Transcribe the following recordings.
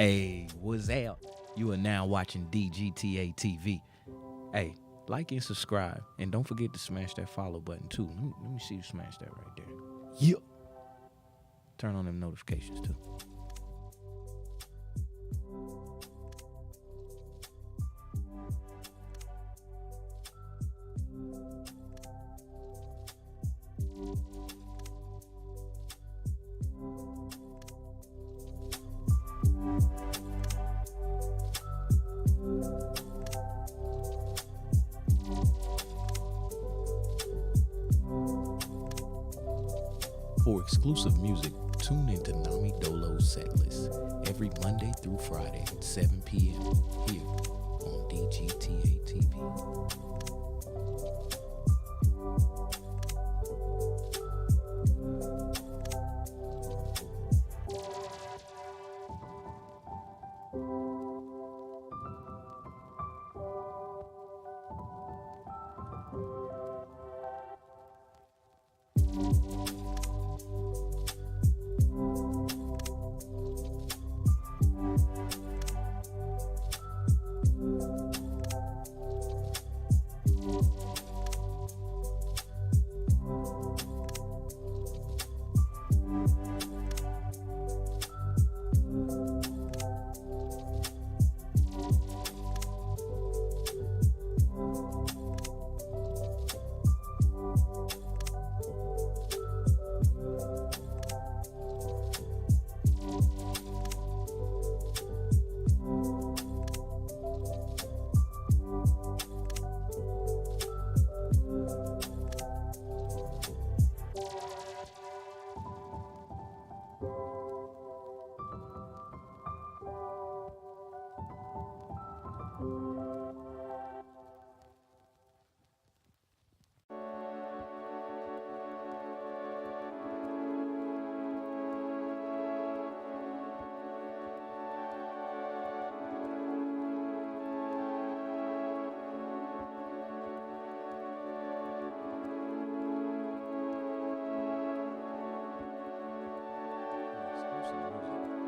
Hey, what's up? You are now watching DGTA TV. Hey, like and subscribe. And don't forget to smash that follow button too. Let me see you smash that right there. Yeah. Turn on them notifications too. For exclusive music, tune into Nami Dolo's setlist every Monday through Friday at 7 p.m. here on DGTA TV.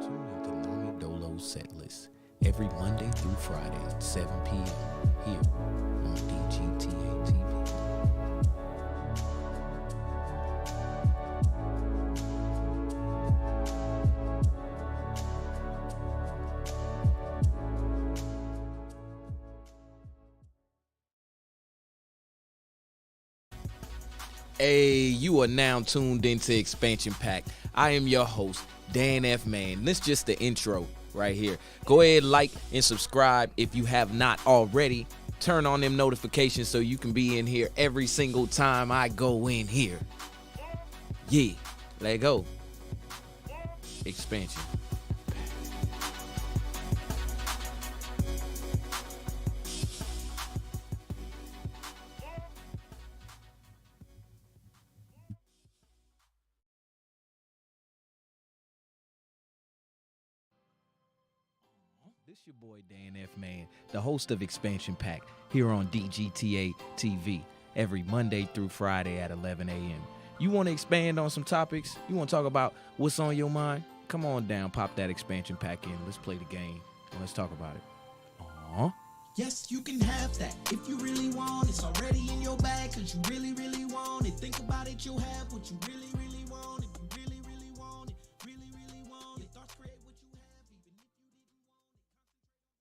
Tune into Nami Dolo's setlist every Monday through Friday at 7 p.m. here on DGTA TV. Hey, you are now tuned into Expansion Pack. I am your host, Dan F. Man. This is just the intro right here. Go ahead, like and subscribe if you have not already. Turn on them notifications so you can be in here every single time I go in here. Yeah, let go. Expansion. This your boy Dan F. Man, the host of Expansion Pack here on DGTA TV every Monday through Friday at 11 a.m. You want to expand on some topics? You want to talk about what's on your mind? Come on down, pop that Expansion Pack in. Let's play the game and let's talk about it. Aww. Yes, you can have that if you really want. It's already in your bag because you really, really want it. Think about it, you'll have what you really, really want. If you really, really want it, really, really want it. Thoughts create what you have, even if you didn't want it.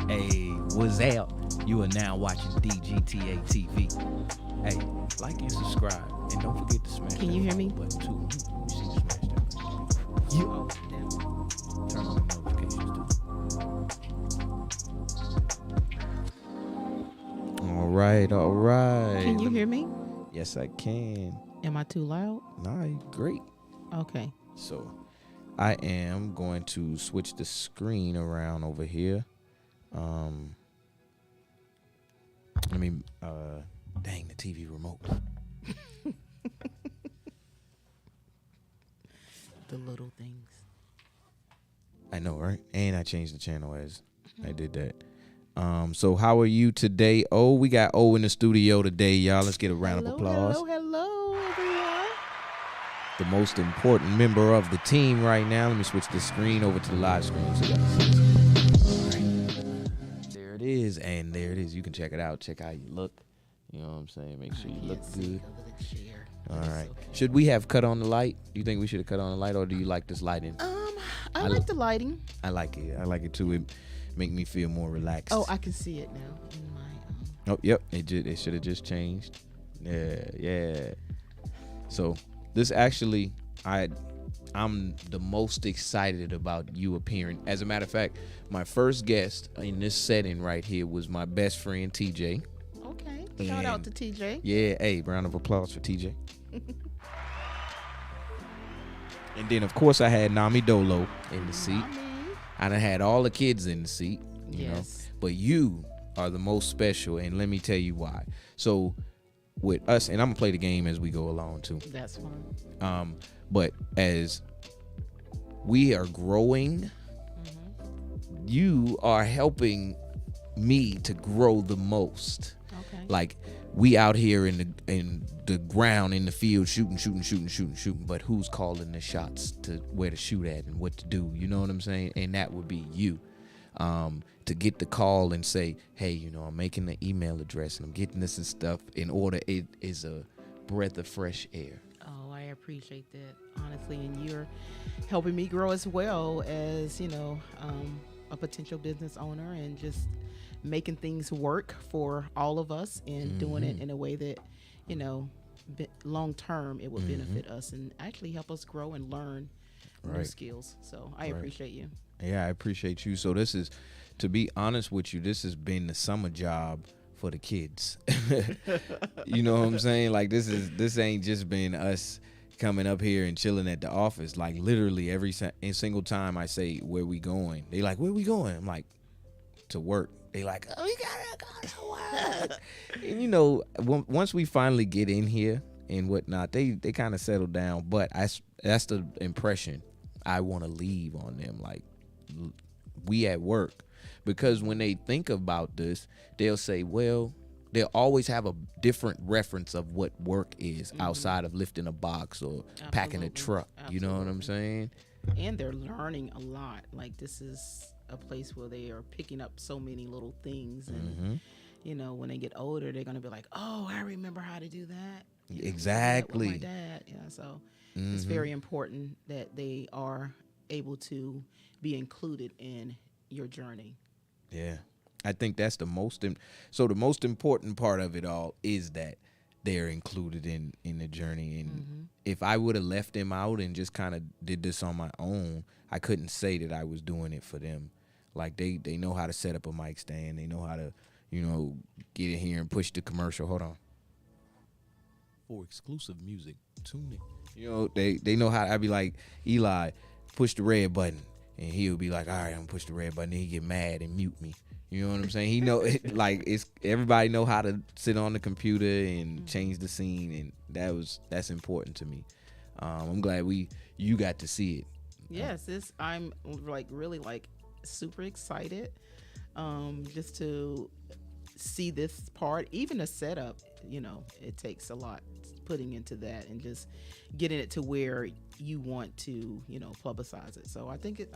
Hey, what's up? You are now watching DGTA TV. Hey, like and subscribe, and don't forget to smash. Can you hear me? Button too. You see the smash that button. Oh, damn. Turn on the notifications too. All right. Can you hear me? Yes, I can. Am I too loud? Nah, great. Okay. So, I am going to switch the screen around over here. Dang, the TV remote. The little things. I know, right? And I changed the channel as I did that. So how are you today? Oh, we got O in the studio today, y'all. Let's get a round of applause. Hello, everyone. The most important member of the team right now. Let me switch the screen over to the live screen so y'all can see this. Right. There it is, and there it is. You can check it out. Check how you look. You know what I'm saying? Make sure you look good. All right. Okay. Should we have cut on the light? Do you think we should have cut on the light, or do you like this lighting? I like the lighting. I like it. I like it too. It make me feel more relaxed. Oh, I can see it now in my. Oh, yep. It should have just changed. Yeah. So this actually, I'm the most excited about you appearing. As a matter of fact, my first guest in this setting right here was my best friend TJ. Okay. Shout out to TJ. Yeah. Hey, round of applause for TJ. And then of course I had Nami Dolo in the seat. I done had all the kids in the seat. You know, but you are the most special, and let me tell you why. So with us, and I'm gonna play the game as we go along too. That's fine. But as we are growing, you are helping me to grow the most. Okay. Like we out here in the ground, in the field, shooting. But who's calling the shots to where to shoot at and what to do? You know what I'm saying? And that would be you. To get the call and say, hey, you know, I'm making the email address and I'm getting this and stuff in order. It is a breath of fresh air. Oh, I appreciate that, honestly. And you're helping me grow as well as, you know, a potential business owner, and just making things work for all of us and doing it in a way that, you know, long term it will benefit us and actually help us grow and learn new skills. So I appreciate you. Yeah, I appreciate you. So this is, to be honest with you, this has been the summer job for the kids. You know what I'm saying? Like this ain't just been us coming up here and chilling at the office. Like literally every single time I say, where we going? They like, where we going? I'm like, to work. They like, oh, we gotta go to work. And you know, once we finally get in here and whatnot, they kind of settle down. But that's the impression I want to leave on them. Like, we at work. Because when they think about this, they'll say, well, they'll always have a different reference of what work is outside of lifting a box or packing a truck. You know what I'm saying? And they're learning a lot. Like, this is a place where they are picking up so many little things. And, you know, when they get older, they're going to be like, oh, I remember how to do that. You know, Exactly. with my dad. Yeah, so it's very important that they are able to be included in your journey. Yeah, I think that's the most. So the most important part of it all is that they're included in the journey. And if I would have left them out and just kind of did this on my own, I couldn't say that I was doing it for them. Like they know how to set up a mic stand. They know how to, you know, get in here and push the commercial. Hold on. For exclusive music, tune in. You know, they know how. I'd be like, Eli, push the red button. And he'll be like, all right, I'm gonna push the red button. And he get mad and mute me. You know what I'm saying? He know like it's everybody know how to sit on the computer and change the scene, and that's important to me. I'm glad you got to see it. Yes, I'm like really like super excited just to see this part. Even the setup, you know, it takes a lot putting into that and just getting it to where you want to, you know, publicize it. So I think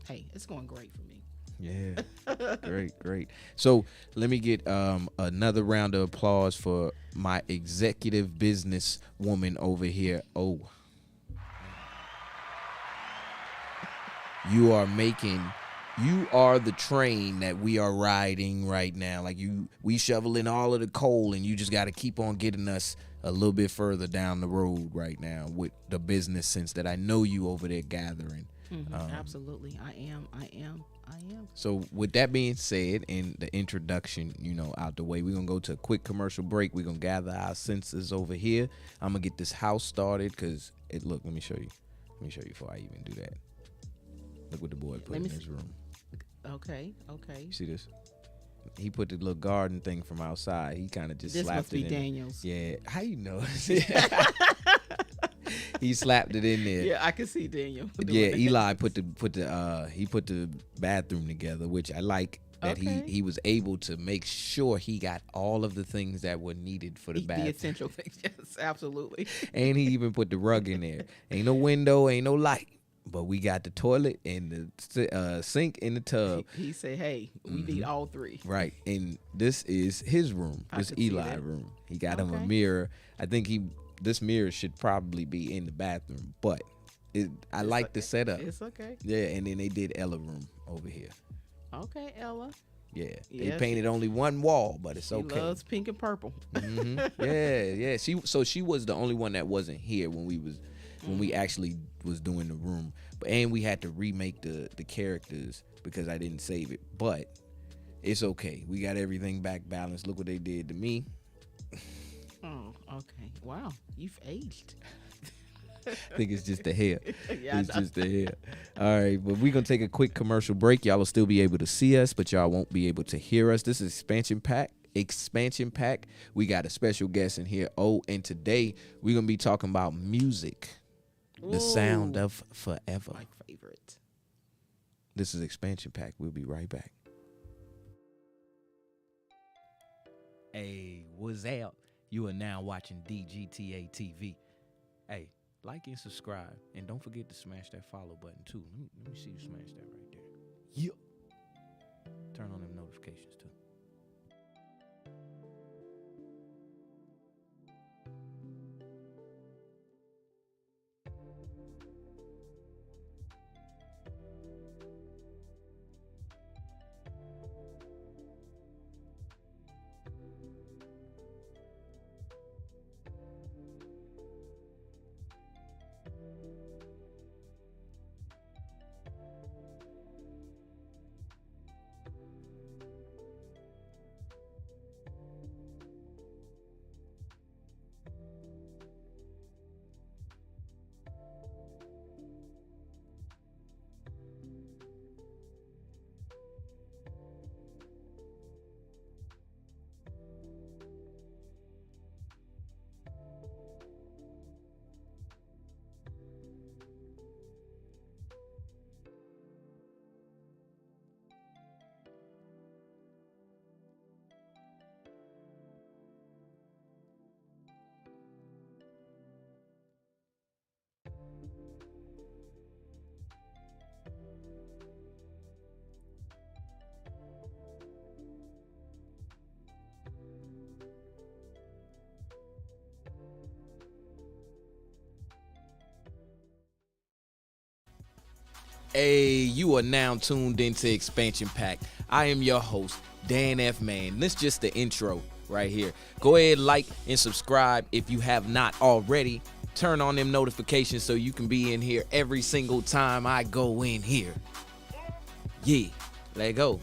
hey, it's going great for me. Yeah. Great. So let me get another round of applause for my executive business woman over here. Oh, you are making You are the train that we are riding right now. Like we shoveling all of the coal, and you just got to keep on getting us a little bit further down the road right now with the business sense that I know you over there gathering. Absolutely. I am. So with that being said, and the introduction, out the way, we're gonna go to a quick commercial break. We're gonna gather our senses over here. I'm gonna get this house started because look, let me show you. Let me show you before I even do that. Look what the boy put in his room. Okay. You see this? He put the little garden thing from outside. He kind of just slapped it in. This must be Daniel's. Yeah. How you know? He slapped it in there. Yeah, I can see Daniel. Yeah, Eli put the bathroom together, which I like that he was able to make sure he got all of the things that were needed for the bathroom. The essential things. Yes, absolutely. And he even put the rug in there. Ain't no window, ain't no light. But we got the toilet and the sink in the tub. He said, hey, we need all three. Right. And this is his room. This Eli room. He got him a mirror. I think this mirror should probably be in the bathroom. But I like the setup. It's okay. Yeah, and then they did Ella room over here. Okay, Ella. Yeah. They painted only one wall, but it's okay. She loves pink and purple. Yeah. She was the only one that wasn't here when we actually was doing the room, and we had to remake the characters because I didn't save it, but it's okay. We got everything back balanced. Look what they did to me. Oh, okay. Wow, you've aged. I think it's just the hair. Yeah, it's just the hair. All right, but we're gonna take a quick commercial break. Y'all will still be able to see us, but y'all won't be able to hear us. This is Expansion Pack. We got a special guest in here. And today we're gonna be talking about music. The sound of forever. My favorite. This is Expansion Pack. We'll be right back. Hey, what's up? You are now watching DGTA TV. Hey, like and subscribe. And don't forget to smash that follow button too. Let me see you smash that right there. Yeah. Turn on them notifications too. Hey, you are now tuned into Expansion Pack. I am your host, Dan F. Man. This is just the intro right here. Go ahead, like and subscribe if you have not already. Turn on them notifications so you can be in here every single time I go in here. Yeah, let go.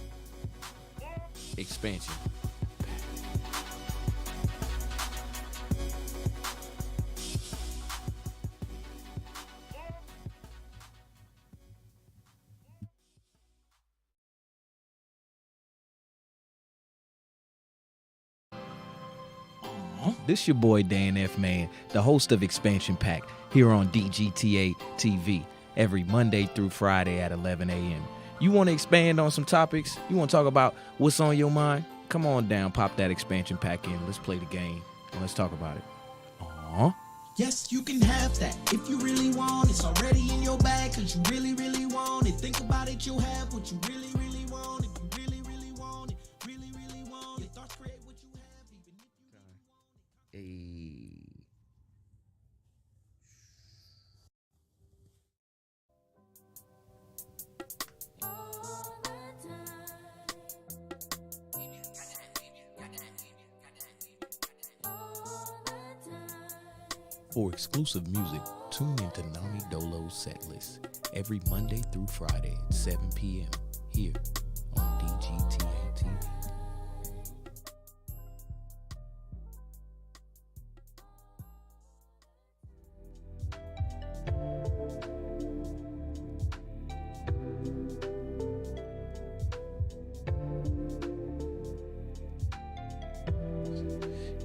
Expansion. This your boy Dan F. Man, the host of Expansion Pack, here on DGTA TV, every Monday through Friday at 11 a.m. You want to expand on some topics? You want to talk about what's on your mind? Come on down, pop that Expansion Pack in. Let's play the game, and let's talk about it. Aww. Yes, you can have that if you really want. It's already in your bag because you really, really want it. Think about it, you'll have what you really, really want. If you really, really want it, really, really want it. Your thoughts create what you have, even if you really want it. Hey. For exclusive music, tune into Nami Dolo's setlist every Monday through Friday at 7 p.m. here on DGTA TV.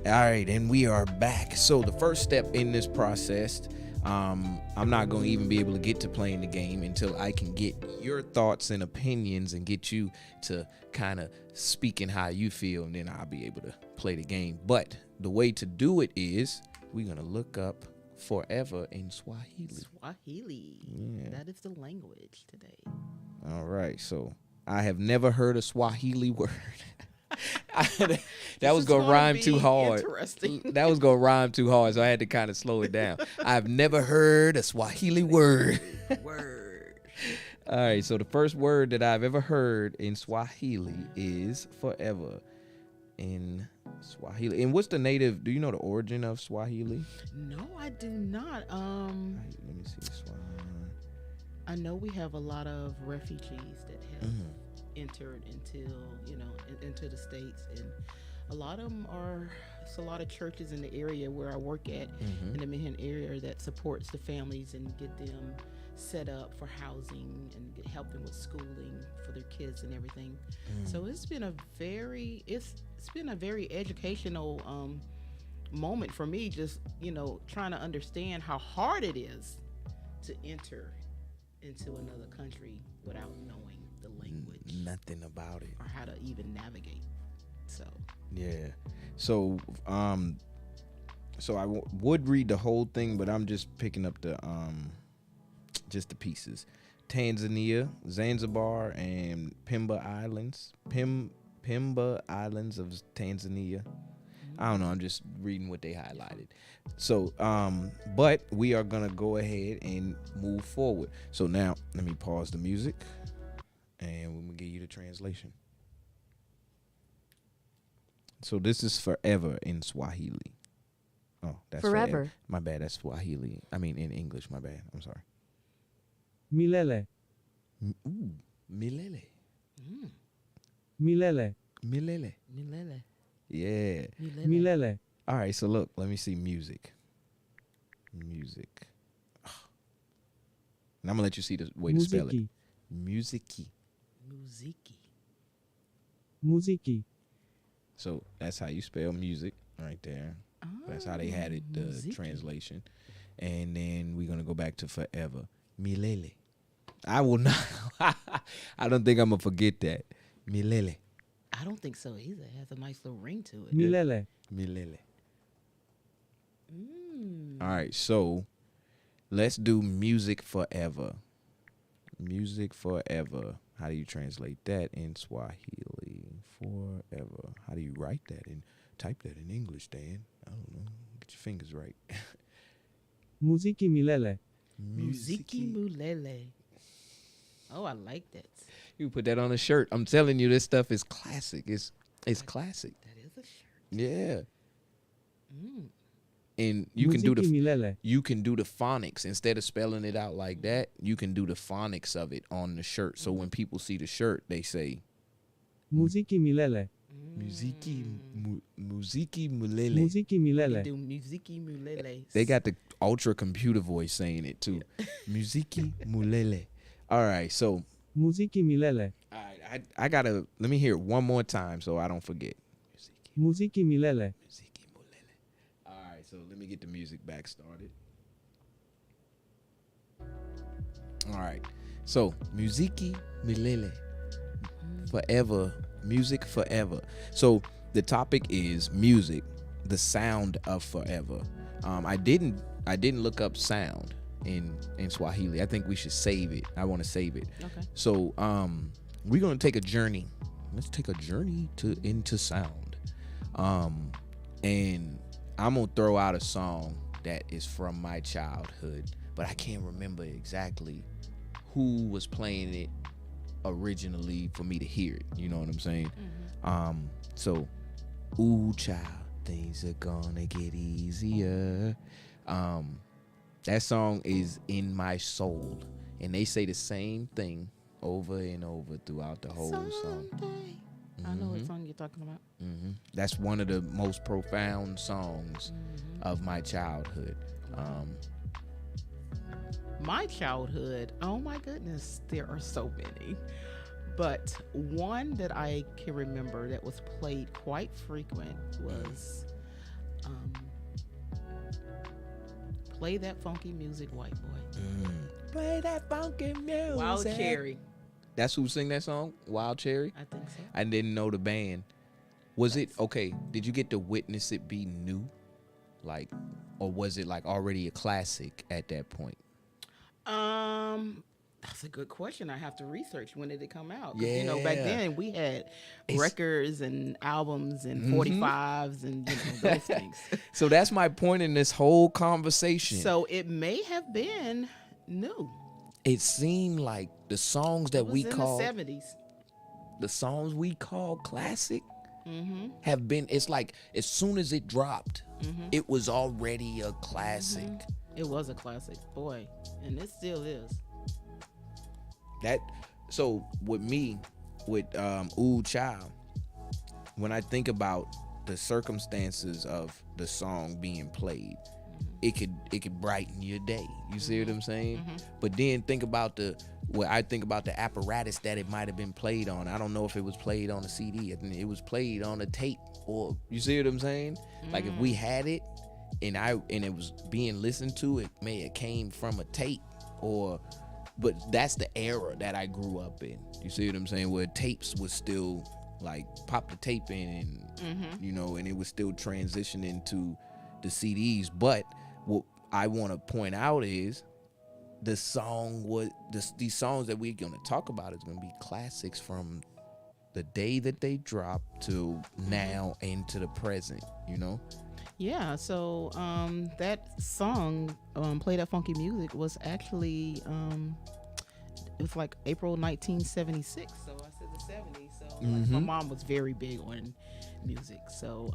All right, and we are back. So the first step in this process, I'm not going to even be able to get to playing the game until I can get your thoughts and opinions and get you to kind of speaking how you feel, and then I'll be able to play the game. But the way to do it is we're going to look up forever in Swahili. Swahili. Yeah. That is the language today. All right, so I have never heard a Swahili word. That was gonna rhyme too hard. That was gonna rhyme too hard, so I had to kind of slow it down. I've never heard a Swahili word. All right, so the first word that I've ever heard in Swahili is forever in Swahili. And what's the native? Do you know the origin of Swahili? No, I do not. All right, let me see. Swahili. I know we have a lot of refugees that have entered into the States, and a lot of them it's a lot of churches in the area where I work at, in the Manhattan area, that supports the families and get them set up for housing and help them with schooling for their kids and everything. So it's been a very educational moment for me, just trying to understand how hard it is to enter into another country without knowing the language, Nothing about it, or how to even navigate. So yeah. So so I would read the whole thing, but I'm just picking up the just the pieces. Tanzania, Zanzibar, and Pemba Islands. Pemba Islands of Tanzania. I don't know, I'm just reading what they highlighted. So, but we are gonna go ahead and move forward. So now, let me pause the music, and we're gonna give you the translation. So this is forever in Swahili. Oh, that's forever. My bad, that's Swahili. I mean, in English, my bad. I'm sorry. Milele. Ooh, milele. Milele. Milele. Milele. Yeah. Milele. All right, so look, let me see music. Music. And I'm gonna let you see the way to spell it. Musiki. Muziki. So that's how you spell music right there. That's how they had it, the Muziki. translation. And then we're gonna go back to forever. Milele. I will not. I don't think I'm gonna forget that. Milele. I don't think so either. It has a nice little ring to it. Milele. Milele. All right, so let's do music forever. Music forever. How do you translate that in Swahili? Forever. How do you write that and type that in English, Dan? I don't know. Get your fingers right. Muziki milele. Muziki Mulele. Oh, I like that. You put that on a shirt. I'm telling you, this stuff is classic. It's classic. That is a shirt. Yeah. And you can do Muziki milele. you can do the phonics instead of spelling it out like that. You can do the phonics of it on the shirt. So when people see the shirt, they say Muziki milele. Muziki Mulele. Muziki milele. Do Muziki Mulele. They got the ultra computer voice saying it too. Muziki Mulele. All right, so Muziki milele. I gotta let me hear it one more time so I don't forget. Muziki milele. Muziki Mulele. All right, so let me get the music back started. All right, so Muziki Milele. Forever, music forever. So the topic is music, the sound of forever. I didn't look up sound in Swahili. I think we should save it. I want to save it. Okay. So we're gonna take a journey. Let's take a journey into sound. And I'm gonna throw out a song that is from my childhood, but I can't remember exactly who was playing it originally for me to hear it. You know what I'm saying? So, ooh child, things are gonna get easier. That song is in my soul, and they say the same thing over and over throughout the whole song. Someday. I know what song you're talking about. That's one of the most profound songs of my childhood. My childhood, oh my goodness, there are so many. But one that I can remember that was played quite frequent was Play That Funky Music, White Boy. Play that funky music. Wild Cherry. That's who sing that song? Wild Cherry? I think so. I didn't know the band. Was it okay? Did you get to witness it be new, like, or was it like already a classic at that point? That's a good question. I have to research when did it come out. 'Cause, you know, back Yeah. then we had It's- records and albums and 45s and those things. So that's my point in this whole conversation. So it may have been new. It seemed like the songs that It was we in call the 70s. the songs we call classic have been. It's like as soon as it dropped, it was already a classic. It was a classic, boy, and it still is. That so with me, with Ooh Child, when I think about the circumstances of the song being played, it could brighten your day. You see what I'm saying? But then think about I think about the apparatus that it might have been played on. I don't know if it was played on a CD. It was played on a tape, or you see what I'm saying? Like if we had it and it was being listened to, it may have came from a tape, but that's the era that I grew up in. You see what I'm saying? Where tapes was still like pop the tape in and you know, and it was still transitioning to the CDs. But what I want to point out is these songs that we're gonna talk about is gonna be classics from the day that they dropped to now and to the present, you know? Yeah, so that song, Play That Funky Music, was actually, it was like April 1976, so I said the 70s. So like, my mom was very big on music, so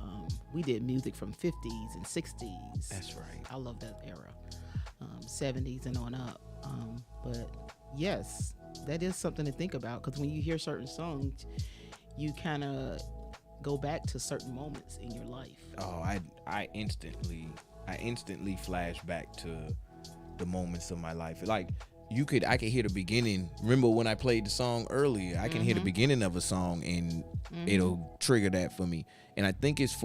we did music from 50s and 60s. That's right. I love that era, 70s and on up. But yes, that is something to think about, because when you hear certain songs, you kind of go back to certain moments in your life. Oh, I instantly flash back to the moments of my life. Like I could hear the beginning. Remember when I played the song earlier? I can hear the beginning of a song and it'll trigger that for me. And I think it's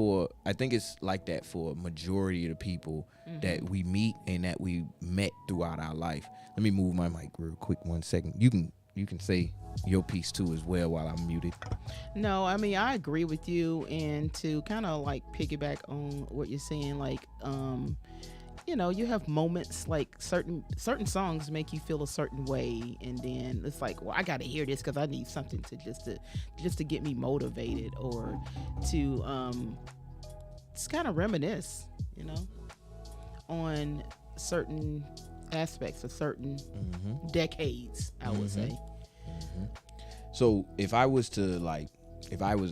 like that for a majority of the people that we meet and that we met throughout our life. Let me move my mic real quick 1 second. You can say your piece too as well while I'm muted. No, I mean, I agree with you, and to kind of like piggyback on what you're saying, like you know, you have moments like certain songs make you feel a certain way, and then it's like, well, I got to hear this because I need something to just to get me motivated, or to just kind of reminisce, you know, on certain aspects of certain decades, I would say. So if I was to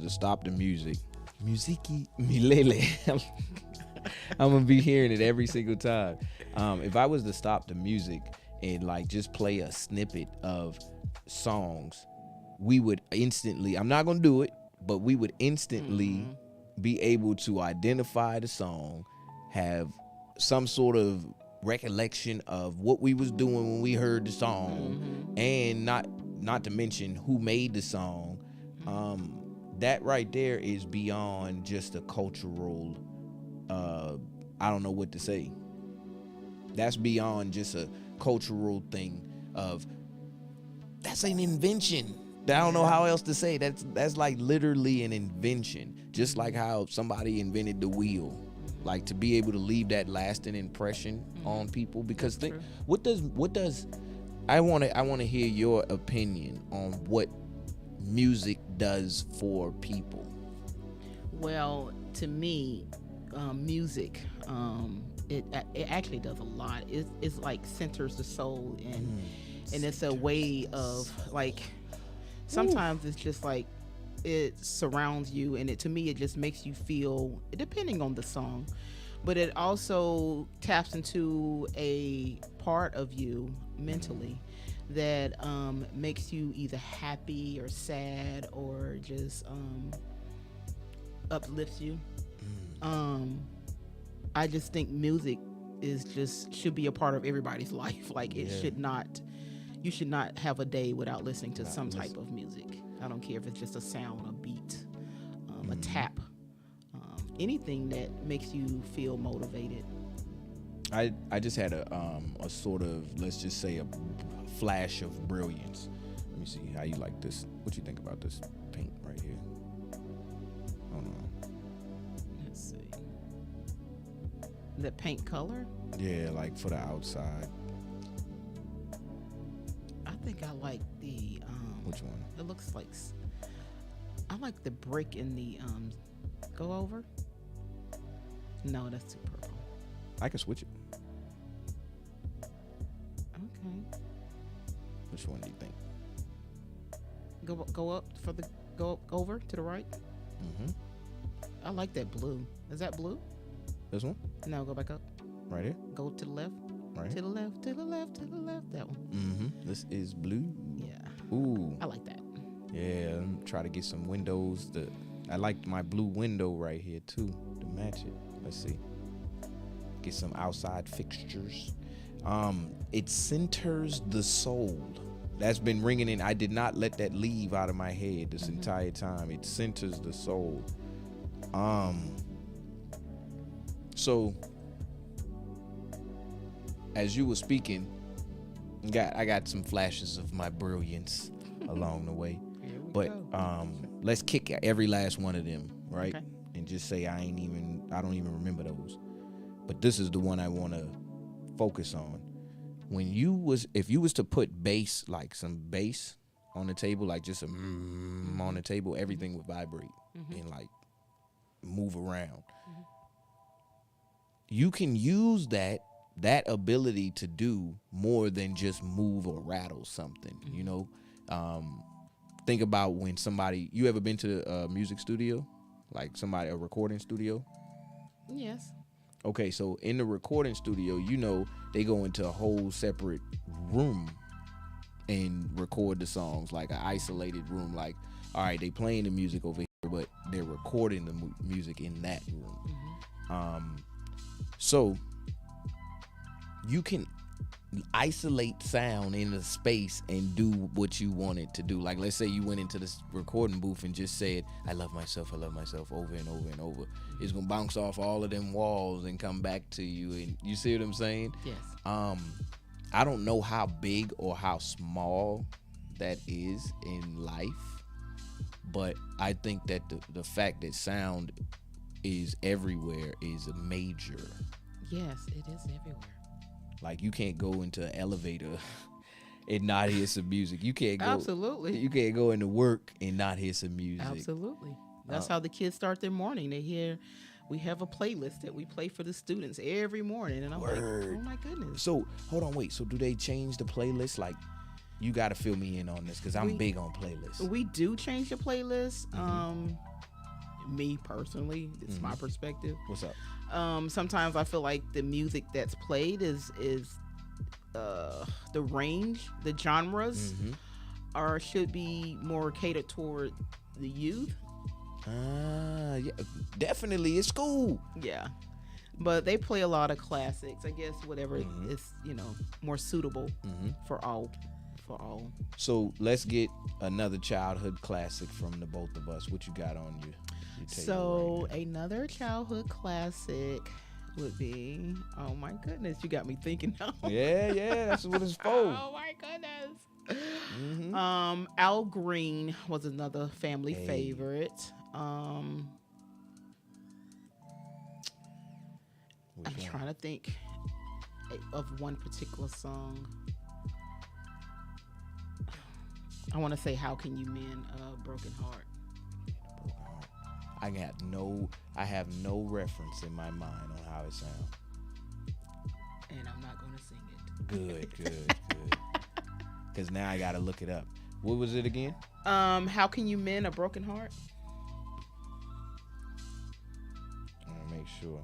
stop the music, Musiki Milele, I'm gonna be hearing it every single time. If I was to stop the music and like just play a snippet of songs, we would instantly, I'm not gonna do it, but we would instantly be able to identify the song, have some sort of recollection of what we was doing when we heard the song, and not to mention who made the song. That right there is beyond just a cultural, I don't know what to say. That's beyond just a cultural thing that's an invention. I don't know how else to say. That's like literally an invention. Just like how somebody invented the wheel, like to be able to leave that lasting impression on people. Because think, what does I want to hear your opinion on what music does for people. Well, to me, music, it actually does a lot. It's like centers the soul, and it's a way of like, sometimes it's just like it surrounds you, and to me it just makes you feel, depending on the song, but it also taps into a part of you mentally that makes you either happy or sad or just uplifts you. I just think music should be a part of everybody's life. Like it Yeah. should not. You should not have a day without listening to Not some listen- type of music. I don't care if it's just a sound, a beat, a Mm-hmm. tap, anything that makes you feel motivated. I just had a sort of, let's just say, a flash of brilliance. Let me see how you like this. What you think about this paint right here? Hold on. Let's see. That paint color. Yeah, like for the outside. I think I like the. Which one? It looks like. I like the brick in the go over. No, that's too purple. I can switch it. Okay. Which one do you think? Go up for the go over to the right. Mm-hmm. I like that blue. Is that blue? This one? No, go back up. Right here? Go to the left. Right To here? the left. To the left. To the left. That one. Mm-hmm. This is blue. Yeah, Ooh. I like that. Yeah, I'm try to get some windows. I like my blue window right here too to match it. Let's see. Get some outside fixtures. It centers the soul. That's been ringing in. I did not let that leave out of my head this entire time. It centers the soul. So as you were speaking, I got some flashes of my brilliance along the way. Here we But go. let's kick every last one of them, right? Okay. And just say I don't even remember those. But this is the one I want to focus on. If you was to put bass, like some bass on the table, like just a on the table, everything would vibrate and like move around. You can use that ability to do more than just move or rattle something, you know? Think about when you ever been to a music studio, like a recording studio? Yes. Okay, so in the recording studio, they go into a whole separate room and record the songs, like an isolated room. Like, all right, they playing the music over here, but they're recording the music in that room. So you can isolate sound in a space and do what you want it to do. Like, let's say you went into this recording booth and just said, I love myself over and over and over. It's gonna bounce off all of them walls and come back to you. And you see what I'm saying? Yes. I don't know how big or how small that is in life, but I think that the fact that sound is everywhere is a major. Yes, it is everywhere. Like, you can't go into an elevator and not hear some music. You can't go. Absolutely. You can't go into work and not hear some music. Absolutely. That's how the kids start their morning. We have a playlist that we play for the students every morning, and I'm like, Word. oh my goodness. So hold on, wait. So do they change the playlist? Like, you got to fill me in on this because I'm big on playlists. We do change the playlist. Me personally, it's my perspective. What's up? Sometimes I feel like the music that's played is the range, the genres, or should be more catered toward the youth. Yeah, definitely. It's cool. Yeah, but they play a lot of classics. I guess whatever is more suitable for all. So let's get another childhood classic from the both of us. What you got on your table? So another childhood classic would be, oh my goodness, you got me thinking now. Yeah, that's what it's for. Oh my goodness. Al Green was another family favorite. I'm trying to think of one particular song. I want to say "How Can You Mend a Broken Heart." I have no reference in my mind on how it sounds. And I'm not going to sing it. Good. Because now I got to look it up. What was it again? How Can You Mend a Broken Heart? I'm going to make sure.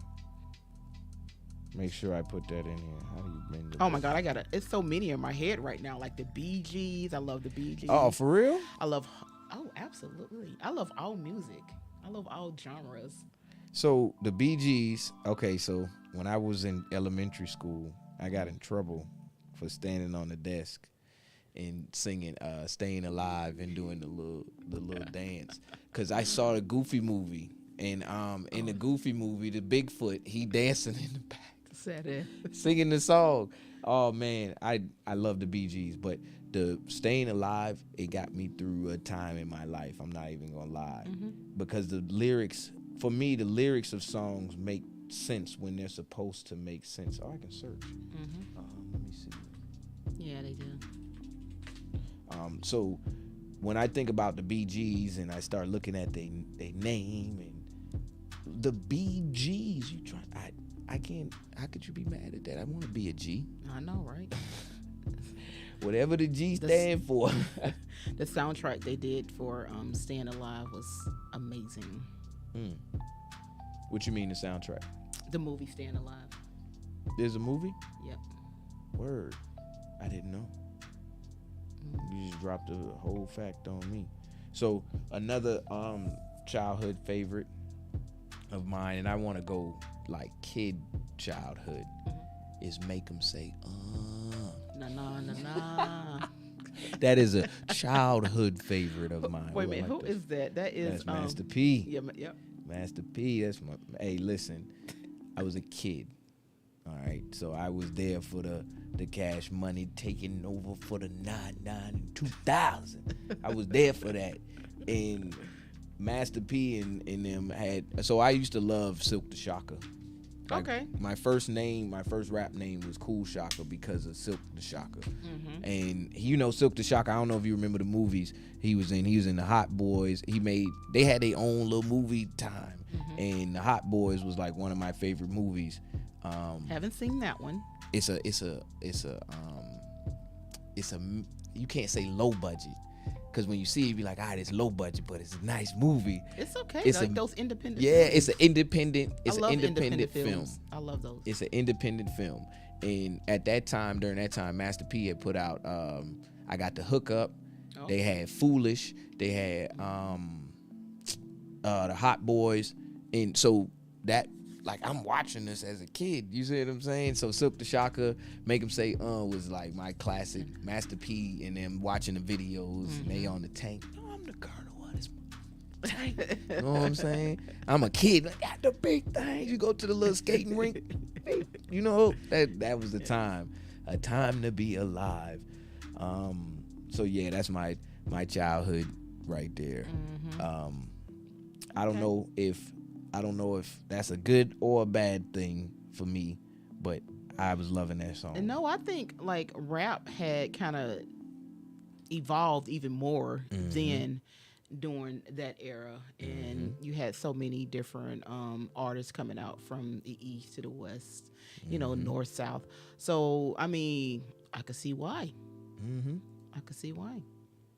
Make sure I put that in here. How do you bring the Oh my God, I got it. It's so many in my head right now. Like the Bee Gees. I love the Bee Gees. Oh, for real? I love. Oh, absolutely. I love all music. I love all genres. So the Bee Gees. Okay, so when I was in elementary school, I got in trouble for standing on the desk and singing "Staying Alive" and doing the little dance, because I saw the Goofy movie, and in the Goofy movie, the Bigfoot, he dancing in the back, Said it. singing the song. Oh man, I love the Bee Gees, but the "Staying Alive" it got me through a time in my life. I'm not even gonna lie, because the lyrics, for me, the lyrics of songs make sense when they're supposed to make sense. Oh, I can search. Let me see. Yeah, they do. So when I think about the Bee Gees and I start looking at their name and the Bee Gees, I can't. How could you be mad at that? I want to be a G. I know, right? Whatever the G stand for. The soundtrack they did for Staying Alive was amazing. What you mean the soundtrack? The movie Staying Alive. There's a movie? Yep. Word. I didn't know. You just dropped a whole fact on me. So another childhood favorite of mine, and I want to go like kid childhood, is Make 'Em Say Na na na na. That is a childhood favorite of mine. Wait a Ooh, I minute, like who this. is that? That is That's Master P. Yeah, yep. Master P. That's my. Hey, listen, I was a kid. All right, so I was there for the Cash Money taking over for the 99 2000. I was there for that, and Master P and them had. So I used to love Silk the Shocker. Like, Okay. my first rap name was Cool Shocker because of Silk the Shocker. And Silk the Shocker, I don't know if you remember the movies he was in the Hot Boys. They had their own little movie time, and the Hot Boys was like one of my favorite movies. Haven't seen that one. It's a you can't say low budget, because when you see it, you be like, it's low budget, but it's a nice movie. It's okay. It's like a- those independent. Yeah, films. it's an independent. It's I an love independent film. films. I love those. It's an independent film, and during that time, Master P had put out I Got the Hookup. Oh. They had Foolish. They had the Hot Boys, and so that, like, I'm watching this as a kid. You see what I'm saying? So Silk the Shocker, Make 'Em Say was like my classic. Master P and them watching the videos, and they on the tank. Oh, I'm the colonel of this tank. You know what I'm saying? I'm a kid. Like, got the big things. You go to the little skating rink. You know, that was the time. A time to be alive. So yeah, that's my childhood right there. I don't know if that's a good or a bad thing for me, but I was loving that song. And no, I think like rap had kind of evolved even more than during that era, and you had so many different artists coming out from the east to the west, north, south. So I mean, I could see why. I could see why.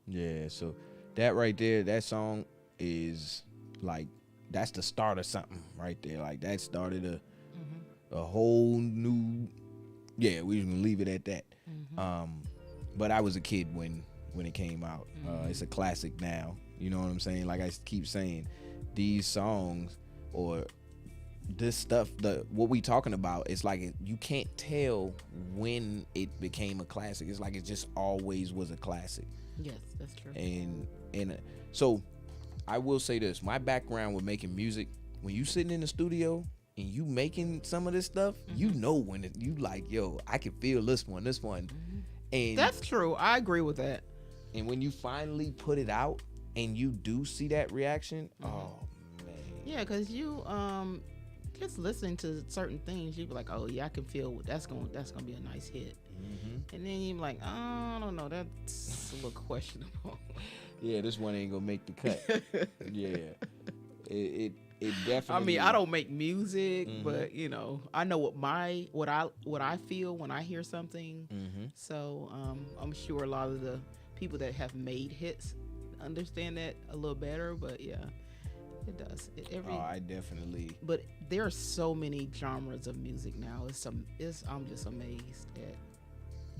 Yeah, so that right there, that song is like, that's the start of something right there. Like, that started a whole new. Yeah, we're gonna leave it at that. But I was a kid when it came out. It's a classic now. You know what I'm saying? Like I keep saying, these songs or this stuff, what we talking about, it's like you can't tell when it became a classic. It's like it just always was a classic. Yes, that's true. And so I will say this, my background with making music, when you sitting in the studio and you making some of this stuff, you know when you like, yo, I can feel this one. And That's true. I agree with that. and when you finally put it out and you do see that reaction, oh man. Yeah, because you just listening to certain things, you be like, oh yeah, I can feel that's gonna be a nice hit. And then you're like, oh, I don't know, that's a little questionable. Yeah, this one ain't gonna make the cut. Yeah, it definitely. I mean, I don't make music, but I know what I feel when I hear something. So I'm sure a lot of the people that have made hits understand that a little better. But yeah, It does. Oh, I definitely. But there are so many genres of music now. I'm just amazed at.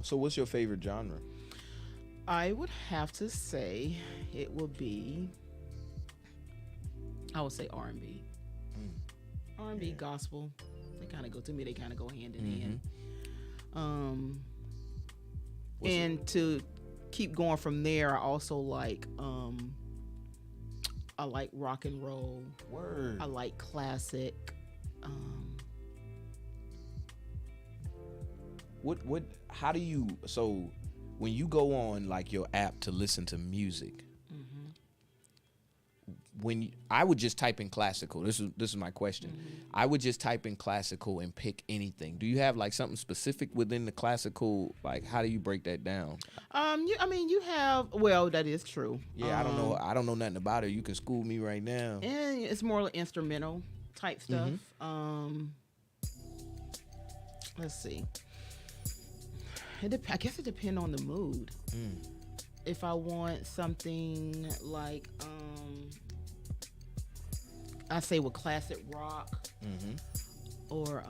So, what's your favorite genre? I would have to say it would be. I would say R&B. R&B, gospel. They kind of go to me. They kind of go hand in hand. And to keep going from there, I also like. I like rock and roll. Word. I like classic. What? How do you? So, when you go on like your app to listen to music, I would just type in classical. This is my question. I would just type in classical and pick anything. Do you have like something specific within the classical? Like, how do you break that down? You have. Well, that is true. Yeah, I don't know. I don't know nothing about it. You can school me right now. And it's more like instrumental type stuff. Let's see. I guess it depends on the mood. If I want something like, I say with classic rock, or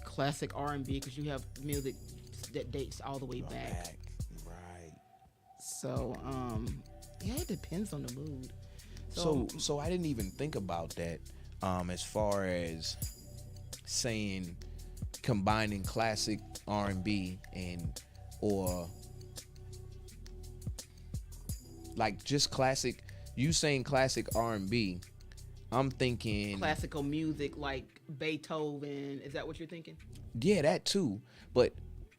classic R&B, because you have music that dates all the way back. Right. So, yeah, it depends on the mood. So I didn't even think about that. As far as saying combining classic R&B or like just classic. You saying classic R&B, I'm thinking classical music like Beethoven. Is that what you're thinking? Yeah, that too. But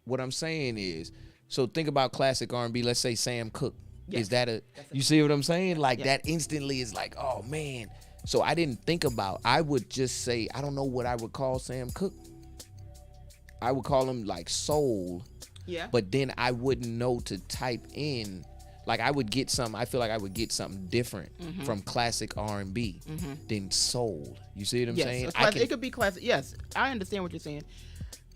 what I'm saying is, so think about classic R&B. Let's say Sam Cooke. Yes. Is that you see what I'm saying? Like that instantly is like, oh man. So I didn't think about. I would just say I don't know what I would call Sam Cooke. I would call him like soul. Yeah. But then I wouldn't know to type in. Like I would get something. I feel like I would get something different from classic R&B than soul. You see what I'm saying? It could be classic. Yes, I understand what you're saying.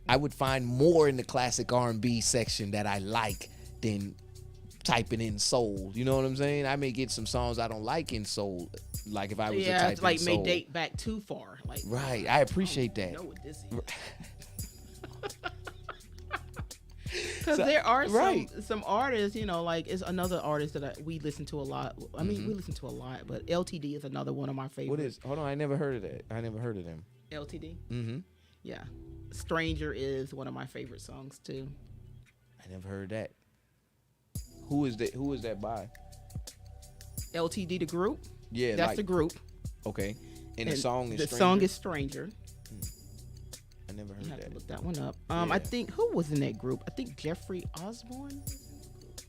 I would find more in the classic R&B section that I like than typing in soul. You know what I'm saying? I may get some songs I don't like in soul. Like if I was to type like in soul. may date back too far. Like right. I appreciate that. I know what this is. Because there are some artists, like it's another artist that we listen to a lot. I mean, we listen to a lot, but LTD is another one of my favorites. What is? Hold on, I never heard of that. I never heard of them. LTD? Mm-hmm. Yeah. Stranger is one of my favorite songs, too. I never heard that. Who is that? Who is that by? LTD, the group? Yeah. That's the group. Okay. And the song is The Stranger? song is Stranger. I never heard You have that. to look that one up. I think, who was in that group? I think Jeffrey Osborne was in that group.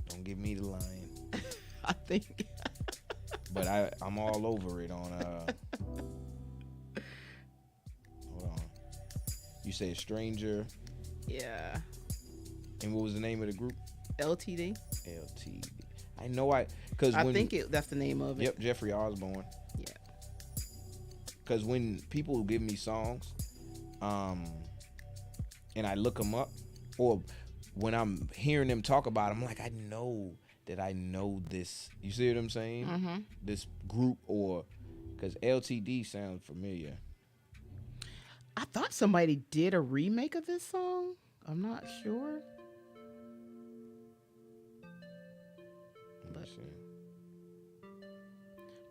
Don't give me the line. I think. But I'm all over it on hold on. You said Stranger. Yeah. And what was the name of the group? LTD. LTD. I know because I think that's the name of it. Yep, Jeffrey Osborne. Yeah. Because when people give me songs, and I look them up, or when I'm hearing them talk about them, I'm like, I know this. You see what I'm saying? Mm-hmm. This group, or because LTD sounds familiar. I thought somebody did a remake of this song. I'm not sure.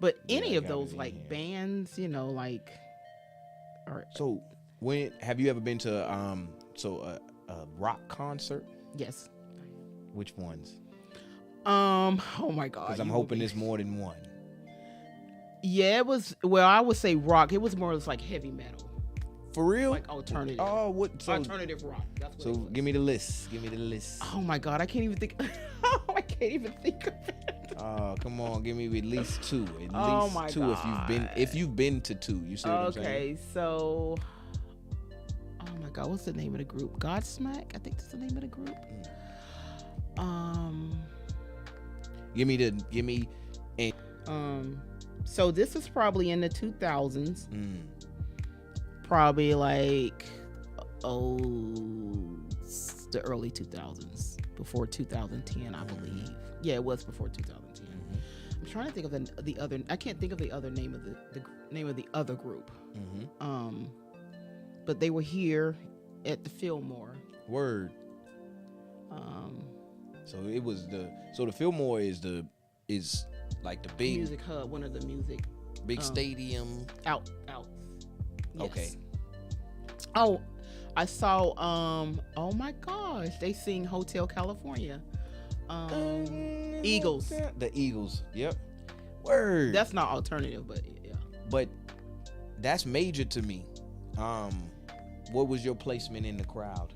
But any of those like bands, like. Or, so when have you ever been to a rock concert? Yes. Which ones? Oh my God. Because I'm hoping there's more than one. Yeah, it was. Well, I would say rock. It was more like heavy metal. For real? Like alternative. Oh, what? So, alternative rock. That's what so give me the list. Give me the list. Oh my God, I can't even think. I can't even think of it. Oh, come on, give me at least two. At Oh least my two God. if you've been to two. You see what I'm saying? Okay, so oh my God, what's the name of the group? Godsmack, I think that's the name of the group. So this is probably in the 2000s. Probably like the early 2000s, before 2010, I believe. Yeah, it was before 2010. trying to think of the other. I can't think of the other name of the name of the other group. But they were here at the Fillmore. Word. So it was the Fillmore is like the big music hub, one of the music big stadium. out. Yes. Okay. Oh, I saw. Oh my gosh, they sing Hotel California. Eagles. The Eagles. Yep. Word. That's not alternative, but yeah. But that's major to me. What was your placement in the crowd?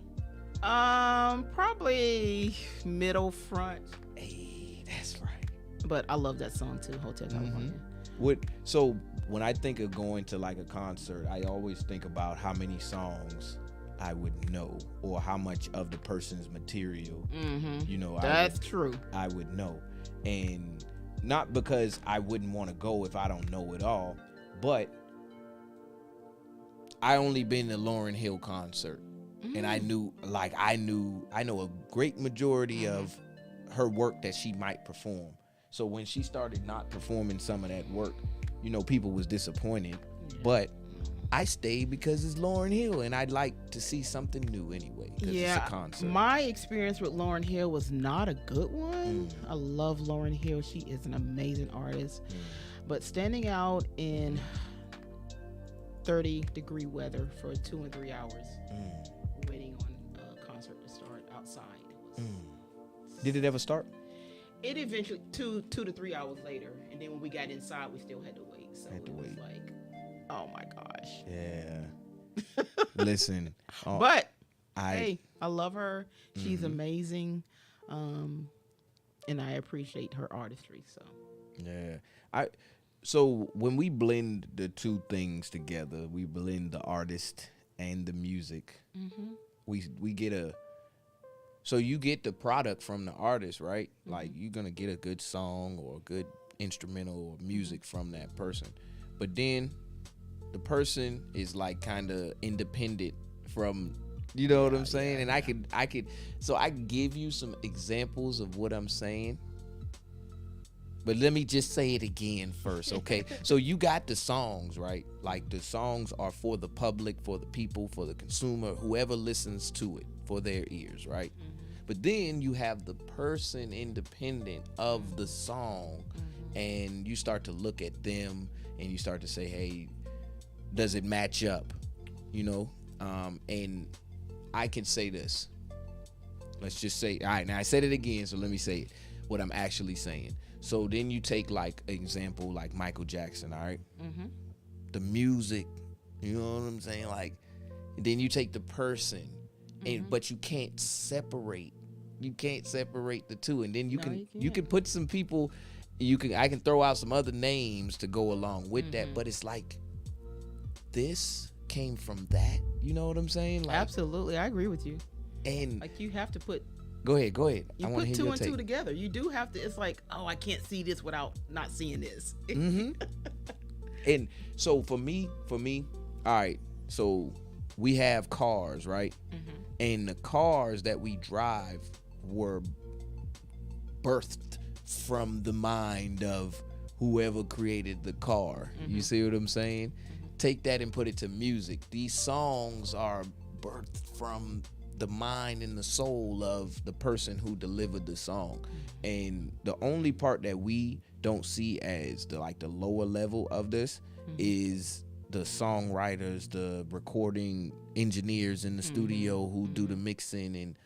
Probably middle front. Hey, that's right. But I love that song too, Hotel California. So when I think of going to like a concert, I always think about how many songs I would know or how much of the person's material, That's true. I would know. And not because I wouldn't want to go if I don't know it all, but I only been to Lauryn Hill concert. And I know a great majority of her work that she might perform. So when she started not performing some of that work, people was disappointed. But I stayed because it's Lauryn Hill, and I'd like to see something new anyway. It's a concert. My experience with Lauryn Hill was not a good one. I love Lauryn Hill. She is an amazing artist. But standing out in 30-degree weather for 2 and 3 hours, waiting on a concert to start outside. Did it ever start? It eventually 2 to 3 hours later, and then when we got inside, we still had to wait. So it was like, oh my gosh. Yeah. Listen, but I love her. She's amazing, and I appreciate her artistry. So yeah, So when we blend the two things together, we blend the artist and the music. We get so you get the product from the artist, right? Like you're gonna get a good song or a good instrumental or music from that person, but then the person is like kind of independent from, you know what I'm saying? And I could so I can give you some examples of what I'm saying. But let me just say it again first, okay? So you got the songs, right? Like the songs are for the public, for the people, for the consumer, whoever listens to it, for their ears, right? But then you have the person independent of the song, and you start to look at them and you start to say, hey, does it match up? And I can say this. Let's just say, all right, now I said it again, so let me say it, what I'm actually saying. So then you take like an example like Michael Jackson, all right? The music, you know what I'm saying? Like, then you take the person, but you can't separate. You can't separate the two. And then you can put some people, I can throw out some other names to go along with that, but it's like this came from that. You know what I'm saying? Like, absolutely, I agree with you. And like you have to put. Go ahead. You I want to put hear 2 your and take. 2 together. You do have to. It's like, oh, I can't see this without not seeing this. And so for me, all right. So we have cars, right? And the cars that we drive were birthed from the mind of whoever created the car. You see what I'm saying? Take that and put it to music. These songs are birthed from the mind and the soul of the person who delivered the song. And the only part that we don't see as the lower level of this is the songwriters, the recording engineers in the studio who do the mixing, and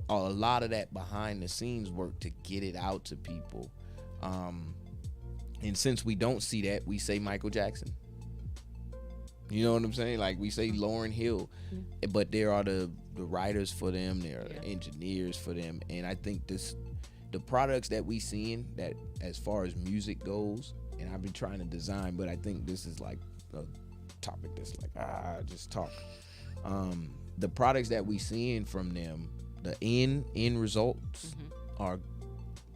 a lot of that behind the scenes work to get it out to people. And since we don't see that, we say Michael Jackson. You know what I'm saying? Like we say Lauryn Hill, but there are the writers for them, there are the engineers for them, and I think the products that we seeing that as far as music goes, and I've been trying to design, but I think this is like a topic that's like just talk. The products that we seeing from them, the end results are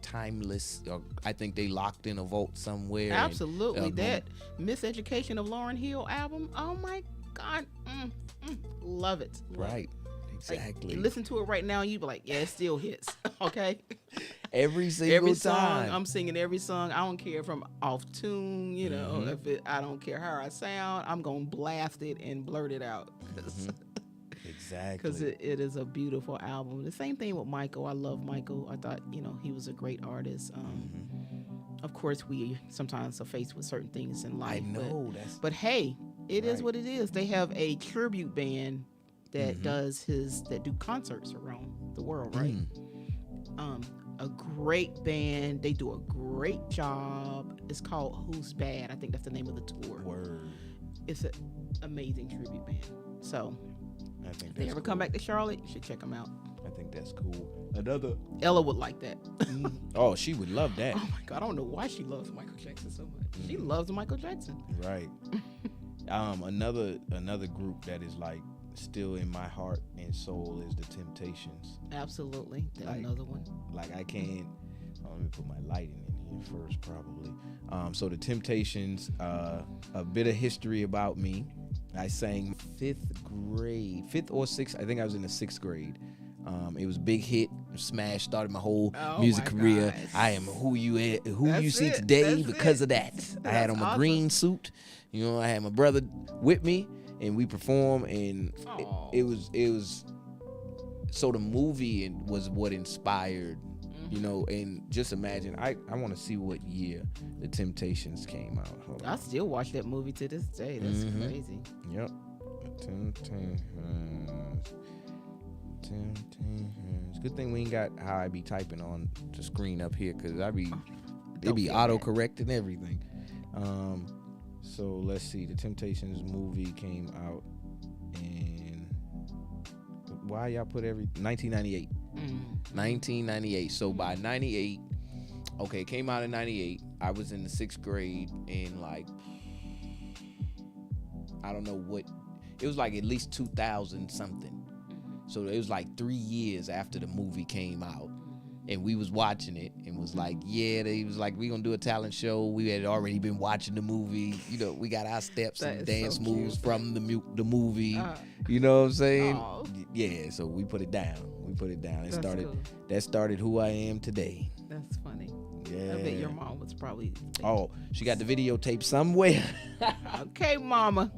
timeless. I think they locked in a vault somewhere. Absolutely. That Miseducation of Lauryn Hill album, oh my God, love it. Right, exactly. Like, listen to it right now, you be like, yeah, it still hits. Okay. Every single Every song, time. I'm singing every song. I don't care if I'm off tune, you know, I don't care how I sound. I'm going to blast it and blurt it out. Exactly. Because it is a beautiful album. The same thing with Michael. I love Michael. I thought, you know, he was a great artist. Of course, we sometimes are faced with certain things in life. I know. But hey, it is Right. what it is. They have a tribute band that that do concerts around the world, right? A great band. They do a great job. It's called Who's Bad. I think that's the name of the tour. Word. It's an amazing tribute band. So I think if they that's ever cool. come back to Charlotte, you should check them out. I think that's cool. Another. Ella would like that. Oh, she would love that. Oh my God, I don't know why she loves Michael Jackson so much. She loves Michael Jackson. Right. Another group that is like still in my heart and soul is the Temptations. Absolutely. Like- Another one. Like I can't. Let me put my lighting in here first, probably. So the Temptations. A bit of history about me. I sang fifth or sixth. I think I was in the sixth grade. It was a big hit, smash, started my whole Oh music my career. gosh. I am who you That's see it. today That's because it. of that. I had on my awesome. green suit. You know, I had my brother with me, and we performed, and Aw. it was. So the movie was what inspired, you know, and just imagine. I want to see what year the Temptations came out. Hold I on. still watch that movie to this day. That's crazy. Yep. Temptations. Good thing we ain't got how I be typing on the screen up here, cause it be Don't feel auto correcting everything. So let's see. The Temptations movie came out in why y'all put 1998. 1998. So by 98, okay, it came out in 98. I was in the sixth grade, and like I don't know what it was, like at least 2000 something. So it was like 3 years after the movie came out, and we was watching it and was like, yeah, they was like, we gonna do a talent show. We had already been watching the movie. You know, we got our steps That and is so dance cute. moves from the movie. Uh, You know what I'm saying? Aw. Yeah, so we put it down. It That's started. cool. That started who I am today. That's funny. Yeah. I bet your mom was probably. Oh, she got the videotape somewhere. Okay, mama.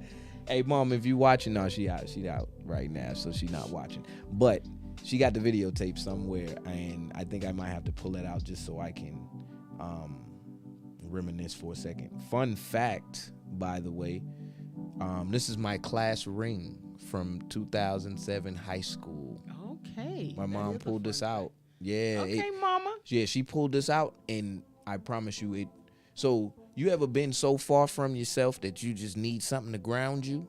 Hey, mom, if you watching, no, she out right now, so she not watching. But she got the videotape somewhere, and I think I might have to pull it out just so I can reminisce for a second. Fun fact, by the way, this is my class ring from 2007 high school. Okay. My that mom is a pulled this fun out. Yeah. fact. Okay, mama. Yeah, she pulled this out, and I promise you it. So you ever been so far from yourself that you just need something to ground you?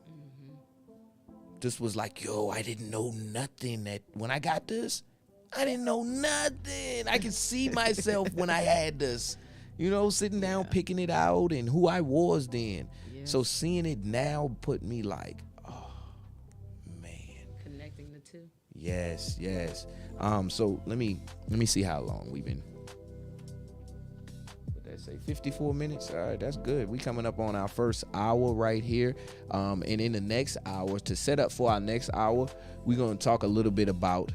This was like, yo, I didn't know nothing. That when I got this, I didn't know nothing. I could see myself when I had this, you know, sitting down, picking it out, and who I was then. Yes. So seeing it now put me like, oh man. Connecting the two. Yes. So let me see how long we've been. What did I say? 54 minutes. All right, that's good. We coming up on our first hour right here. And in the next hour, to set up for our next hour, we're gonna talk a little bit about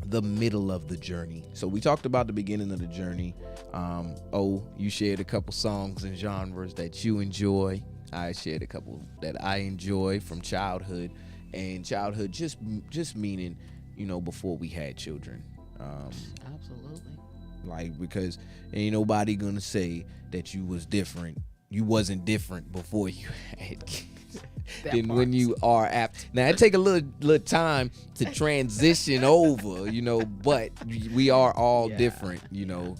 the middle of the journey. So we talked about the beginning of the journey. You shared a couple songs and genres that you enjoy. I shared a couple that I enjoy from childhood, and childhood just meaning, you know, before we had children. Absolutely. Like, because ain't nobody gonna say that you was different. You wasn't different before you had kids than when you are after. Now it take a little time to transition over, you know, but we are all different, you know.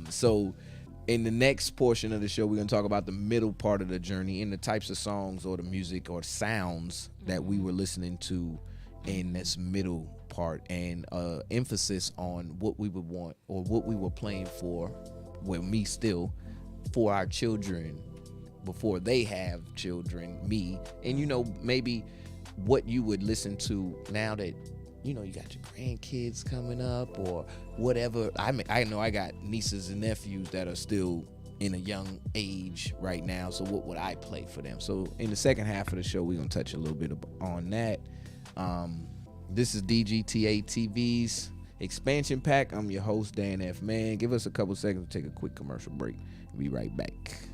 So in the next portion of the show, we're gonna talk about the middle part of the journey and the types of songs or the music or sounds that we were listening to in this middle part, and emphasis on what we would want or what we were playing for, for our children before they have children, me, and you know, maybe what you would listen to now that, you know, you got your grandkids coming up or whatever. I know I got nieces and nephews that are still in a young age right now, so what would I play for them? So in the second half of the show, we're gonna touch a little bit on that. This is DGTA TV's Expansion Pack. I'm your host, Dan F. Man. Give us a couple seconds to take a quick commercial break. We'll be right back.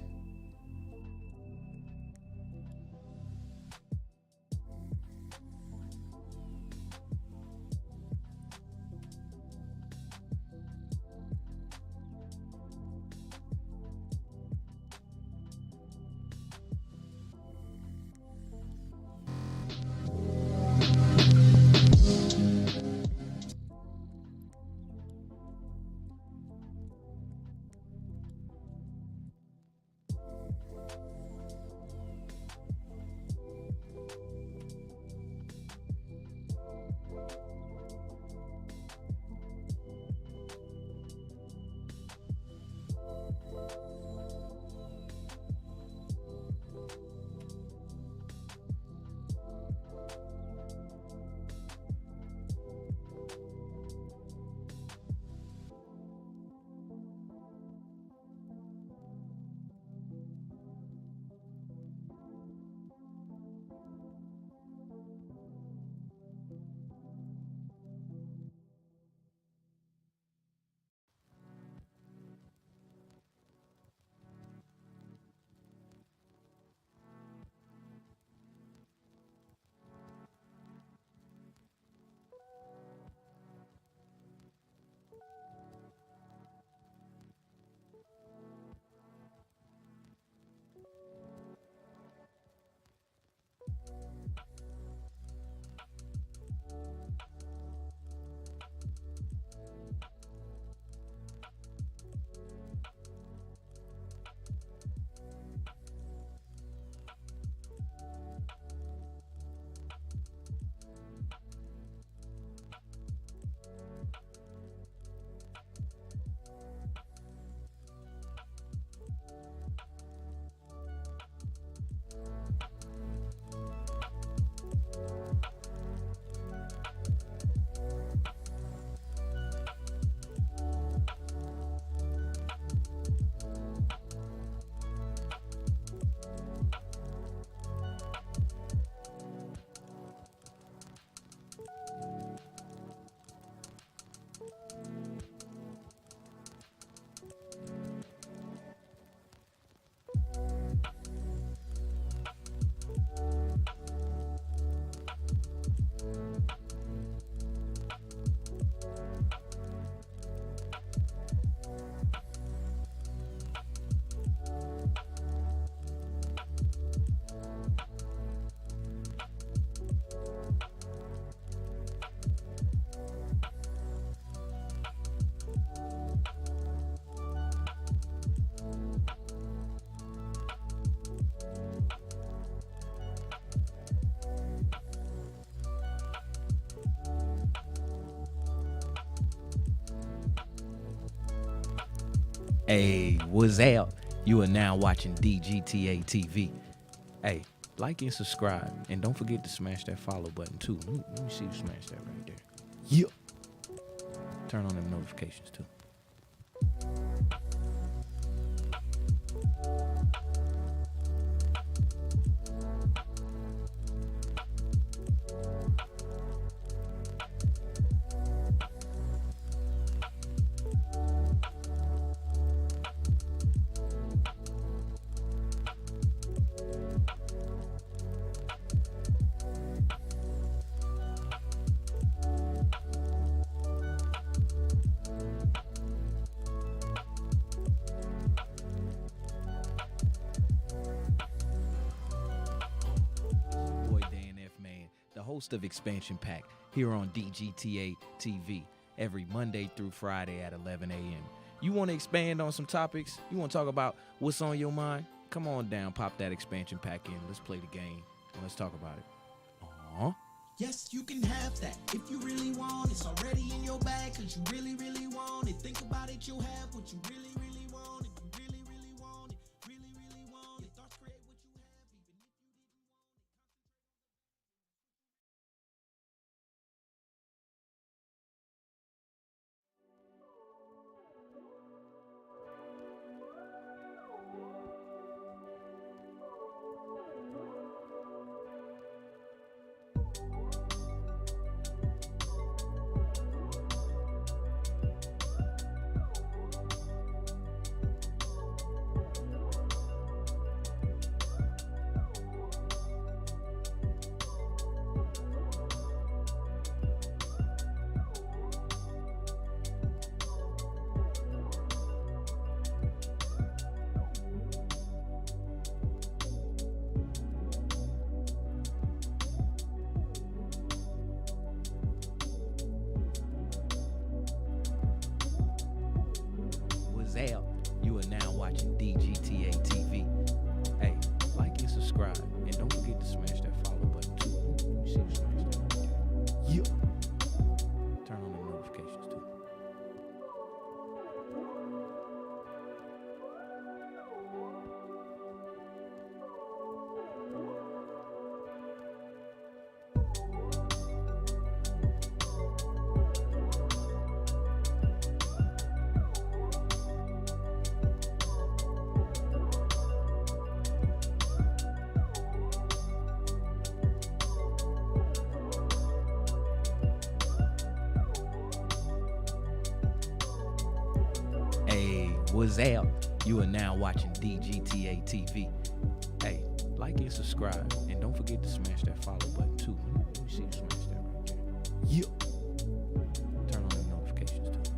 Hey, what's up? You are now watching DGTA TV. Hey, like and subscribe. And don't forget to smash that follow button too. Let me see you smash that right there. Yeah. Turn on them notifications too. Host of Expansion Pack here on DGTA TV every Monday through Friday at 11 a.m. You want to expand on some topics? You want to talk about what's on your mind? Come on down, pop that Expansion Pack in. Let's play the game and let's talk about it. Aww. Yes, you can have that if you really want. It's already in your bag because you really, really want it. Think about it, you'll have what you really, really want. If you really, really want it, really, really want it. Your thoughts create what you have, even if you didn't want it. What's up? You are now watching DGTA TV. Hey, like and subscribe. And don't forget to smash that follow button too. Let me see you smash that right there. Yeah. Turn on the notifications too.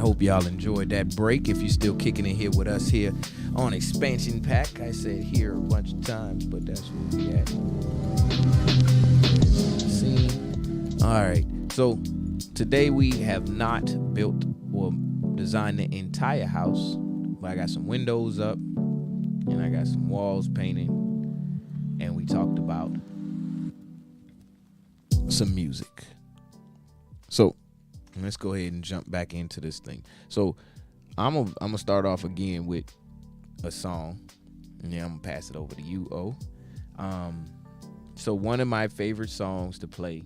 hope y'all enjoyed that break. If you're still kicking it here with us here on Expansion Pack, I said here a bunch of times, but that's where we at. See? All right. So today we have not built or designed the entire house, but I got some windows up and I got some walls painted, and we talked about some music. So let's go ahead and jump back into this thing. So I'm gonna start off again with a song, and then I'm gonna pass it over to you, O. So one of my favorite songs to play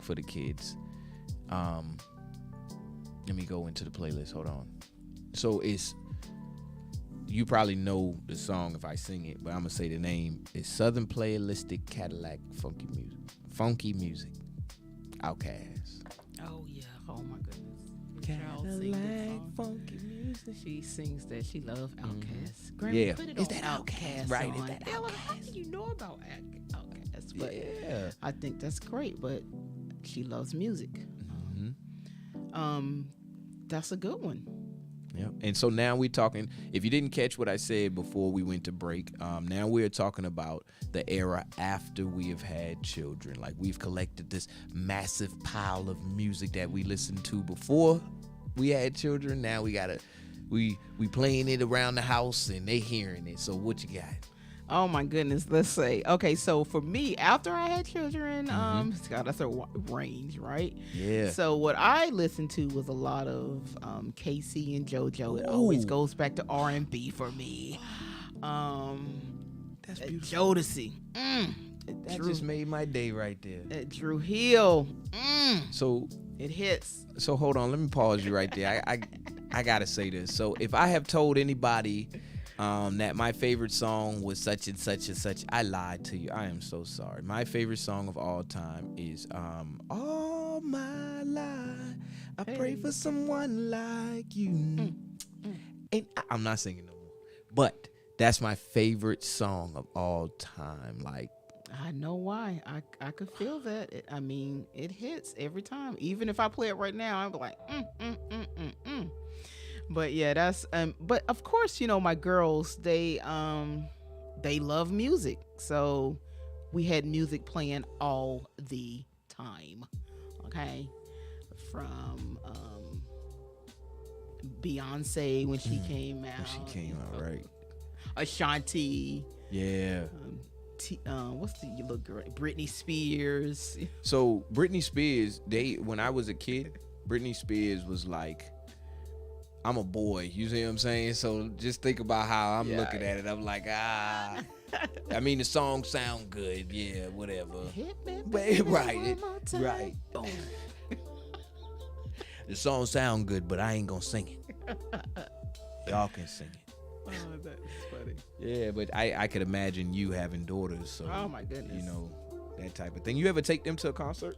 for the kids. Let me go into the playlist. Hold on. So you probably know the song if I sing it, but I'm gonna say the name. It's Southern Playalistic Cadillac Funky Music. Funky Music. Outkast. Oh yeah. Oh my goodness. Cheryl sings that song. Funky Music. She sings that. She loves Outkast. Yeah. Put it Is on that Outkast? Right, is On. that Ella, Outkast? how do you know about Outkast? But Yeah. I think that's great. But she loves music. That's a good one. Yeah. And so now we're talking, if you didn't catch what I said before we went to break, now we're talking about the era after we have had children. Like, we've collected this massive pile of music that we listened to before we had children. Now we playing it around the house and they hearing it. So what you got? Oh my goodness. Let's say. Okay, so for me, after I had children, God, that's a range, right? Yeah. So what I listened to was a lot of Casey and JoJo. It always Ooh. goes back to R&B for me. That's beautiful. Jodeci. That just made my day right there. Drew Hill. So It hits. So hold on, let me pause you right there. I gotta say this. So if I have told anybody that my favorite song was such and such and such, I lied to you. I am so sorry. My favorite song of all time is All My Life I Pray for Someone Like You. And I'm not singing no more, but that's my favorite song of all time. Like, I know why. I could feel that. I mean, it hits every time. Even if I play it right now, I'm like, But yeah, that's but of course, you know, my girls, they love music. So we had music playing all the time. Okay? From Beyonce when she came out. she came out, right? Ashanti. Yeah. What's the little girl? Britney Spears. So Britney Spears, when I was a kid, Britney Spears was like, I'm a boy. You see what I'm saying? So just think about how I'm looking at it. I'm like, I mean, the songs sound good. Yeah, whatever. Hit me, Right, one more time. right. The songs sound good, but I ain't gonna sing it. Y'all can sing it. Oh, that's funny. Yeah, but I could imagine you having daughters. So, Oh my goodness. you know, that type of thing. You ever take them to a concert?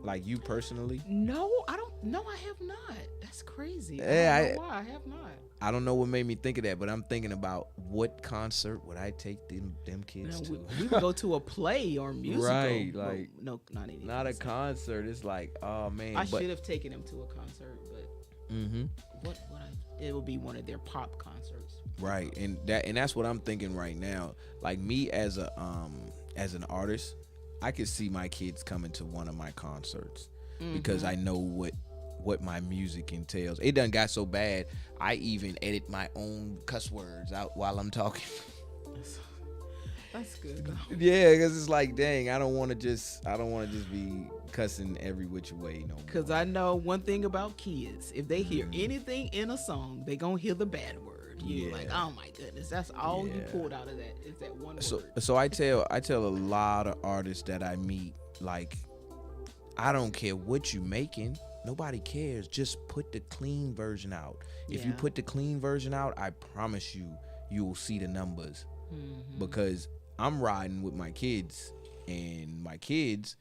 Like, you personally? No, I don't. No, I have not. That's crazy. Yeah, I don't know why I have not. I don't know what made me think of that, but I'm thinking about what concert would I take them kids You know, to? we would go to a play or musical. Right, Well, like, no, not any. Not a concert. It's like, oh man. I should have taken them to a concert, but Mm-hmm. what would I? It would be one of their pop concerts. Right, and that's what I'm thinking right now. Like, me as an artist, I could see my kids coming to one of my concerts because I know what my music entails. It done got so bad, I even edit my own cuss words out while I'm talking. That's good though. Yeah, because it's like, dang, I don't want to just be cussing every which way no more. Because I know one thing about kids. If they hear anything in a song, they going to hear the bad word. You're Yeah. like, oh my goodness. That's all you Yeah. pulled out of that is that one word. So I tell a lot of artists that I meet, like, I don't care what you making. Nobody cares. Just put the clean version out. If you Yeah. put the clean version out, I promise you will see the numbers. Because I'm riding with my kids, and my kids,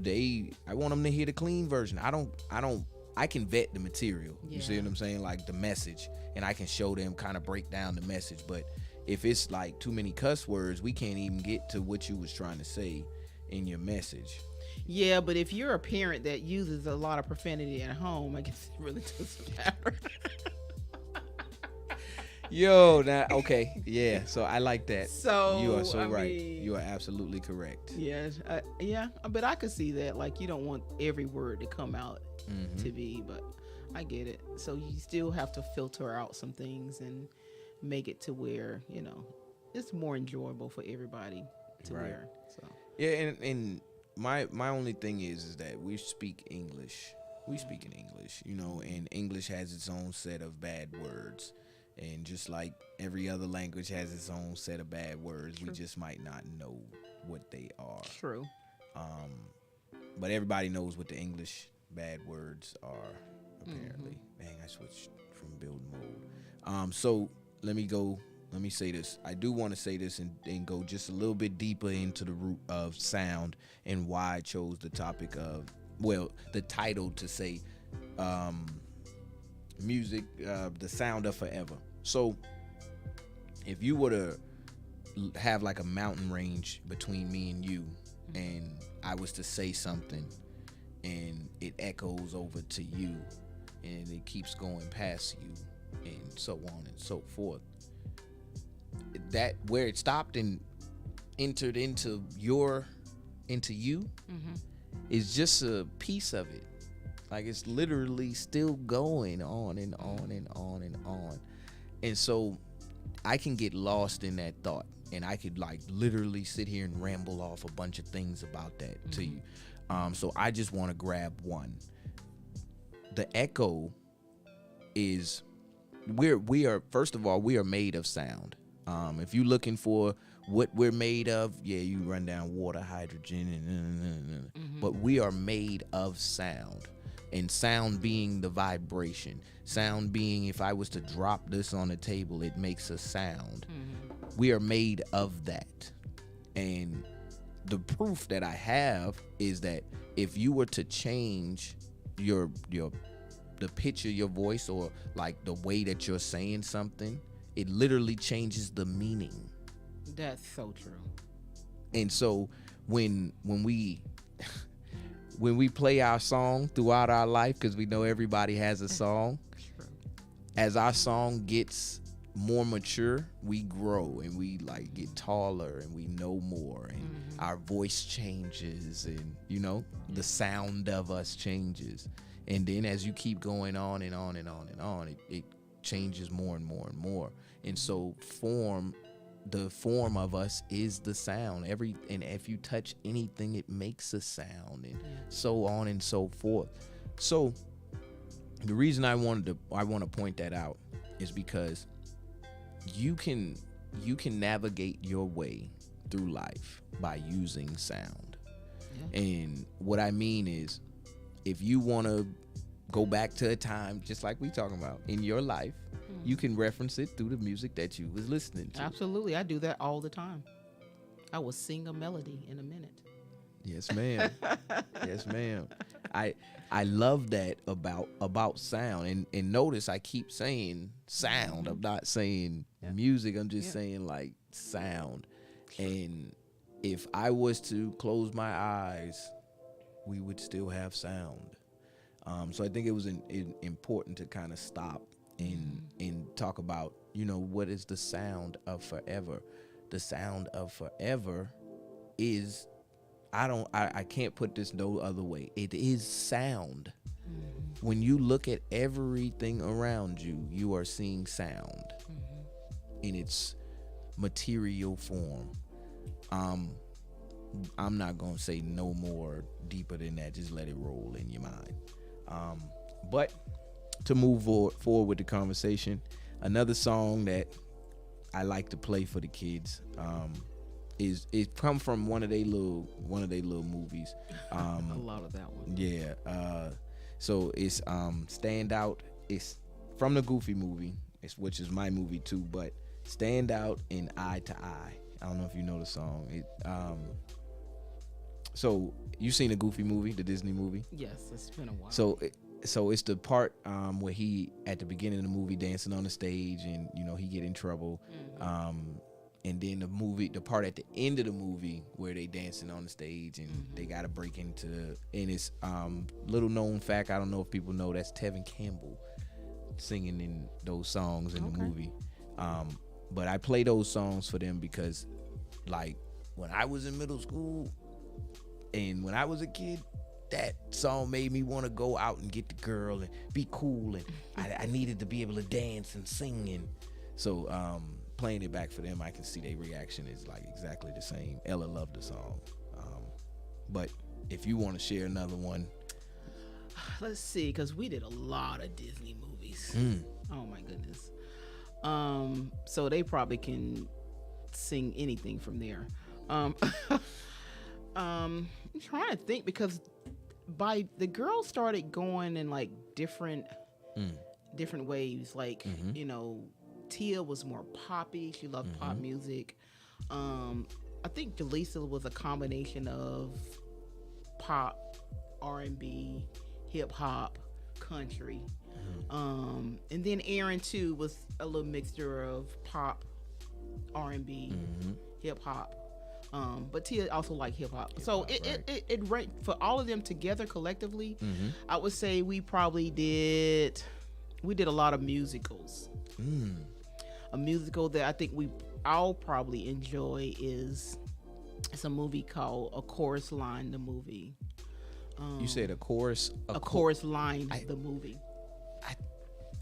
I want them to hear the clean version. I can vet the material. You see Yeah. what I'm saying? Like the message, and I can show them, kind of break down the message. But if it's like too many cuss words, we can't even get to what you was trying to say in your message. Yeah, but if you're a parent that uses a lot of profanity at home, I guess it really doesn't matter. Yo, now okay, yeah. So I like that. So You are so I right. mean, You are absolutely correct. yeah, yeah. But I could see that. Like, you don't want every word to come out Mhm. to be, but I get it. So you still have to filter out some things and make it to where it's more enjoyable for everybody to Right. wear. So Yeah, and my only thing is that we speak English. We speak in English, and English has its own set of bad words. And just like every other language has its own set of bad words, we True. just might not know what they are. true. But everybody knows what the English bad words are, apparently. Dang, I switched from build mode. So let me say this. I do want to say this and go just a little bit deeper into the root of sound and why I chose the topic of, the title to say music, the sound of forever. So if you were to have like a mountain range between me and you, and I was to say something and it echoes over to you and it keeps going past you and so on and so forth, that where it stopped and entered into you is just a piece of it. Like, it's literally still going on and on and on and on. And so I can get lost in that thought, and I could like literally sit here and ramble off a bunch of things about that to you. So I just want to grab one. The echo is we are first of all, we are made of sound. If you're looking for what we're made of, yeah, you run down water, hydrogen, but we are made of sound. And sound being the vibration, sound being, if I was to drop this on the table, it makes a sound. We are made of that. And the proof that I have is that if you were to change the pitch of your voice, or like the way that you're saying something, it literally changes the meaning. That's so true. And so when we when we play our song throughout our life, because we know everybody has a song, True. as our song gets more mature, we grow and we like get taller and we know more, and our voice changes, and the sound of us changes. And then as you keep going on and on and on and on, it changes more and more and more. And so the form of us is the sound. And if you touch anything, it makes a sound, and so on and so forth. So the reason I want to point that out is because you can navigate your way through life by using sound. Yeah. And what I mean is, if you want to go back to a time just like we talking about in your life, you can reference it through the music that you was listening to. Absolutely. I do that all the time. I will sing a melody in a minute. Yes, ma'am. Yes, ma'am. I love that about sound. And notice I keep saying sound. I'm not saying music. I'm just saying like sound. And if I was to close my eyes, we would still have sound. So I think it was important to kind of stop and talk about, what is the sound of forever? The sound of forever is, I can't put this no other way. It is sound. When you look at everything around you, you are seeing sound in its material form. I'm not going to say no more deeper than that. Just let it roll in your mind. But to move forward with the conversation, another song that I like to play for the kids is it come from one of their little movies. A lot of that one. Yeah. So it's Stand Out. It's from the Goofy movie, which is my movie too. But Stand Out in Eye to Eye. I don't know if you know the song. So you seen the Goofy movie, the Disney movie? Yes, it's been a while. So it's the part where he at the beginning of the movie dancing on the stage, and he get in trouble. And then the part at the end of the movie where they dancing on the stage and they got to break into, and it's little known fact, I don't know if people know, that's Tevin Campbell singing in those songs in the movie. But I play those songs for them because, like, when I was in middle school and when I was a kid, that song made me want to go out and get the girl and be cool, and I needed to be able to dance and sing, and so playing it back for them, I can see their reaction is like exactly the same. Ella loved the song, but if you want to share another one, Let's see, because we did a lot of Disney movies. Oh my goodness. So they probably can sing anything from there. I'm trying to think, because by the girls started going in like different waves. Like, you know, Tia was more poppy. She loved pop music. I think Jaleesa was a combination of pop, R&B, hip hop, country. And then Aaron too was a little mixture of pop, R&B, hip hop. But Tia also liked hip hop. So it ranked for all of them together collectively. I would say we did a lot of musicals. A musical that I think I'll probably enjoy it's a movie called A Chorus Line, the movie. You said a chorus line, the movie.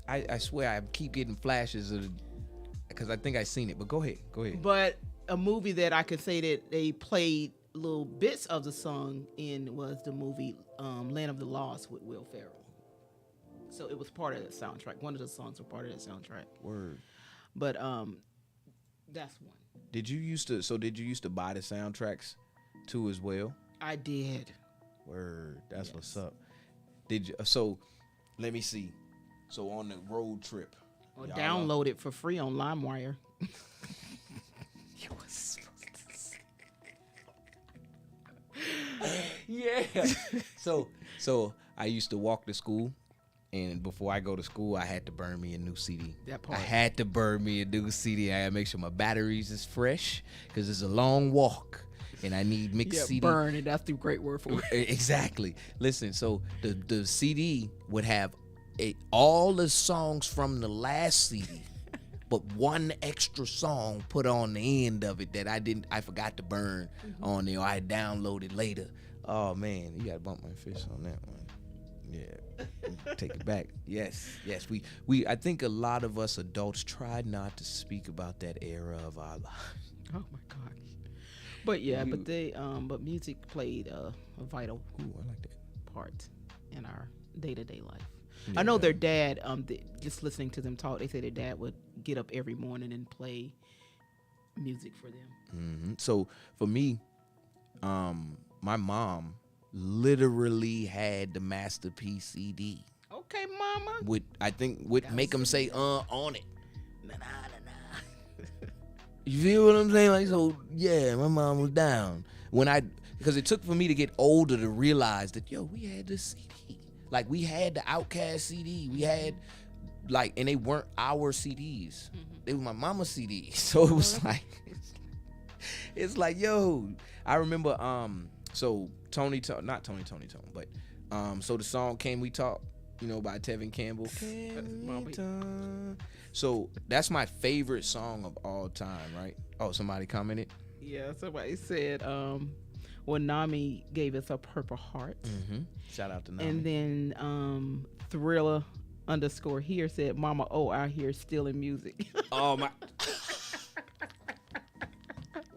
I swear I keep getting flashes of, because I think I seen it, but go ahead. But a movie that I could say that they played little bits of the song in was the movie Land of the Lost with Will Ferrell. So it was part of that soundtrack. One of the songs were part of that soundtrack. Word. But that's one. Did you used to buy the soundtracks too as well? I did. Word. That's what's up. Did you? So let me see. So on the road trip, or download it for free on LimeWire. Yeah. So I used to walk to school, and before I go to school, I had to burn me a new CD. That part. I had to burn me a new CD. I had to make sure my batteries is fresh, because it's a long walk, and I need mixed CD. Burn it. That's the great word for it. Exactly. Listen, so the CD would have all the songs from the last CD, but one extra song put on the end of it that I forgot to burn on there, or I downloaded later. Oh man, you gotta bump my fist on that one. Yeah, take it back. Yes. We I think a lot of us adults try not to speak about that era of our lives. Oh my gosh. But yeah, but music played a vital I like that part in our day-to-day life. Yeah. I know their dad, just listening to them talk, they say their dad would get up every morning and play music for them. So for me, my mom literally had the Masterpiece CD. Okay, mama. With Make 'Em Say on it. Nah. You feel what I'm saying? Like, so yeah, my mom was down because it took for me to get older to realize that we had this CD. Like, we had the Outkast CD. We had and they weren't our CDs. They were my mama's CDs. So it was like, it's like, I remember so not Tony Tone, but so the song Can We Talk, by Tevin Campbell. Can we talk? So that's my favorite song of all time, right? Oh, somebody commented? Yeah, somebody said Nami gave us a Purple Heart. Shout out to Nami. And then Thriller _ here said, Mama out here stealing music. Oh my.